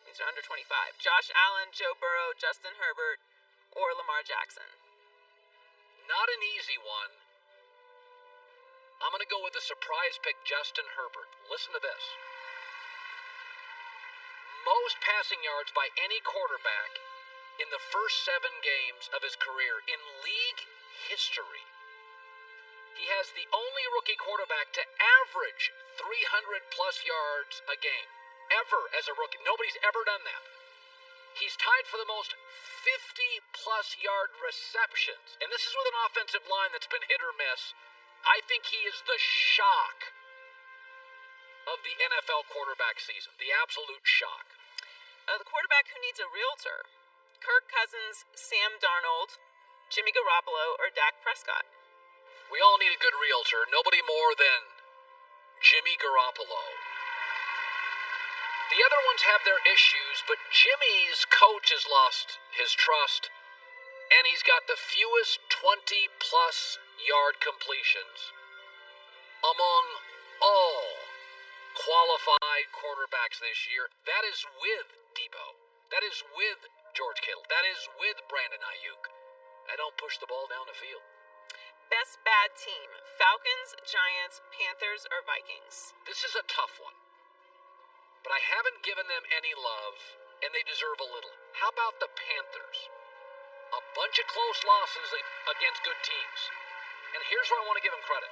These are under 25. Josh Allen, Joe Burrow, Justin Herbert, or Lamar Jackson. Not an easy one. I'm going to go with the surprise pick, Justin Herbert. Listen to this. Most passing yards by any quarterback in the first 7 games of his career in league history. He has the only rookie quarterback to average 300-plus yards a game, ever as a rookie. Nobody's ever done that. He's tied for the most 50-plus yard receptions, and this is with an offensive line that's been hit or miss. I think he is the shock of the NFL quarterback season, the absolute shock. The quarterback who needs a realtor. Kirk Cousins, Sam Darnold, Jimmy Garoppolo, or Dak Prescott. We all need a good realtor, nobody more than Jimmy Garoppolo. The other ones have their issues, but Jimmy's coach has lost his trust, and he's got the fewest 20-plus yard completions among all qualified quarterbacks this year. That is with Debo. That is with George Kittle. That is with Brandon Ayuk. I don't push the ball down the field. Best bad team. Falcons, Giants, Panthers, or Vikings. This is a tough one. But I haven't given them any love, and they deserve a little. How about the Panthers? A bunch of close losses against good teams. And here's where I want to give them credit.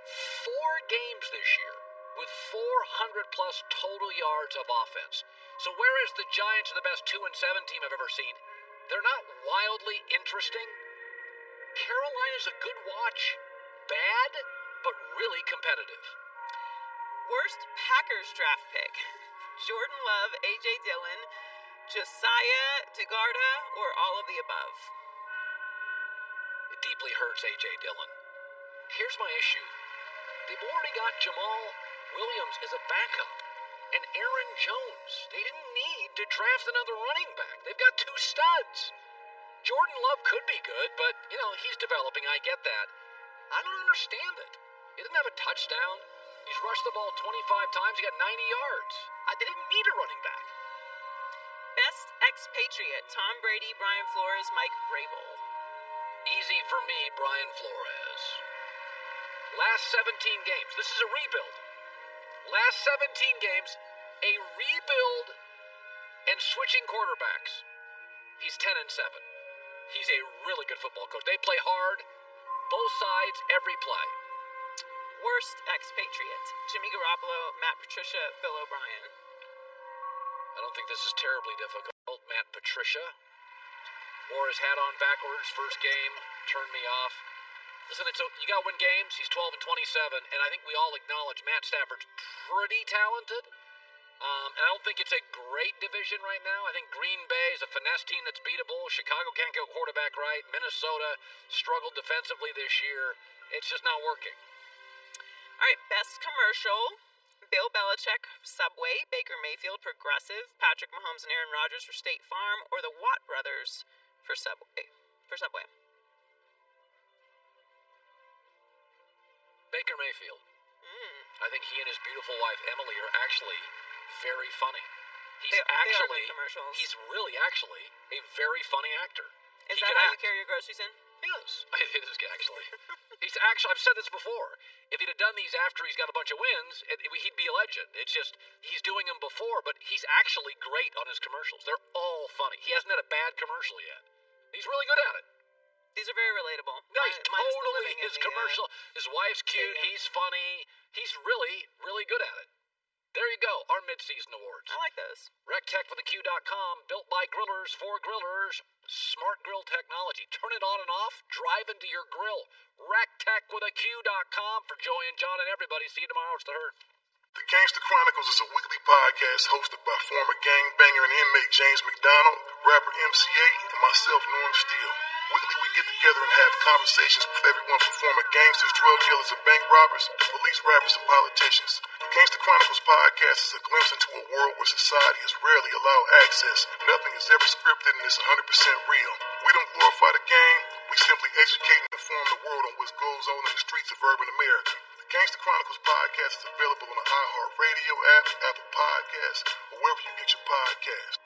4 games this year with 400-plus total yards of offense. So whereas the Giants are the best 2-7 team I've ever seen, they're not wildly interesting. Carolina's a good watch. Bad, but really competitive. Worst Packers draft pick. Jordan Love, A.J. Dillon, Josiah DeGarda, or all of the above. It deeply hurts A.J. Dillon. Here's my issue. They've already got Jamal Williams as a backup. And Aaron Jones. They didn't need to draft another running back. They've got 2 studs. Jordan Love could be good, but, he's developing. I get that. I don't understand it. He didn't have a touchdown. He's rushed the ball 25 times. He got 90 yards. They didn't need a running back. Best expatriate. Tom Brady, Brian Flores, Mike Vrabel. Easy for me, Brian Flores. Last 17 games. This is a rebuild. Last 17 games, a rebuild and switching quarterbacks. He's 10-7. He's a really good football coach. They play hard, both sides, every play. Worst expatriate. Jimmy Garoppolo, Matt Patricia, Bill O'Brien. I don't think this is terribly difficult. Matt Patricia wore his hat on backwards first game, turned me off. Listen, you got to win games. He's 12-27, and I think we all acknowledge Matt Stafford's pretty talented. And I don't think it's a great division right now. I think Green Bay is a finesse team that's beatable. Chicago can't go quarterback right. Minnesota struggled defensively this year. It's just not working. All right, best commercial. Bill Belichick, Subway, Baker Mayfield, Progressive, Patrick Mahomes and Aaron Rodgers for State Farm, or the Watt brothers for Subway. Baker Mayfield. I think he and his beautiful wife Emily are actually very funny. He's really actually a very funny actor. Is that how you carry your groceries in? Yes, it is actually. I've said this before. If he'd have done these after he's got a bunch of wins, he'd be a legend. It's just, he's doing them before, but he's actually great on his commercials. They're all funny. He hasn't had a bad commercial yet. He's really good at it. These are very relatable. No, he's totally his commercial. His wife's cute. He's funny. He's really, really good at it. There you go, our Midseason Awards. I like those. RecTech4theQ.com, built by grillers for grillers. Smart grill technology. Turn it on and off, drive into your grill. RecTech4theQ.com for Joey and John and everybody. See you tomorrow. It's The Herd. The Cancer Chronicles is a weekly podcast hosted by former gangbanger and inmate James McDonald, rapper MC8, and myself, Norm Steele. Weekly we get together and have conversations with everyone from former gangsters, drug dealers, and bank robbers to police rappers and politicians. The Cancer Chronicles podcast is a glimpse into a world where society is rarely allowed access. Nothing is ever scripted and it's 100% real. We don't glorify the game, we simply educate and inform the world on what goes on in the streets of urban America. The Gangster Chronicles podcast is available on the iHeartRadio app, Apple Podcasts, or wherever you get your podcasts.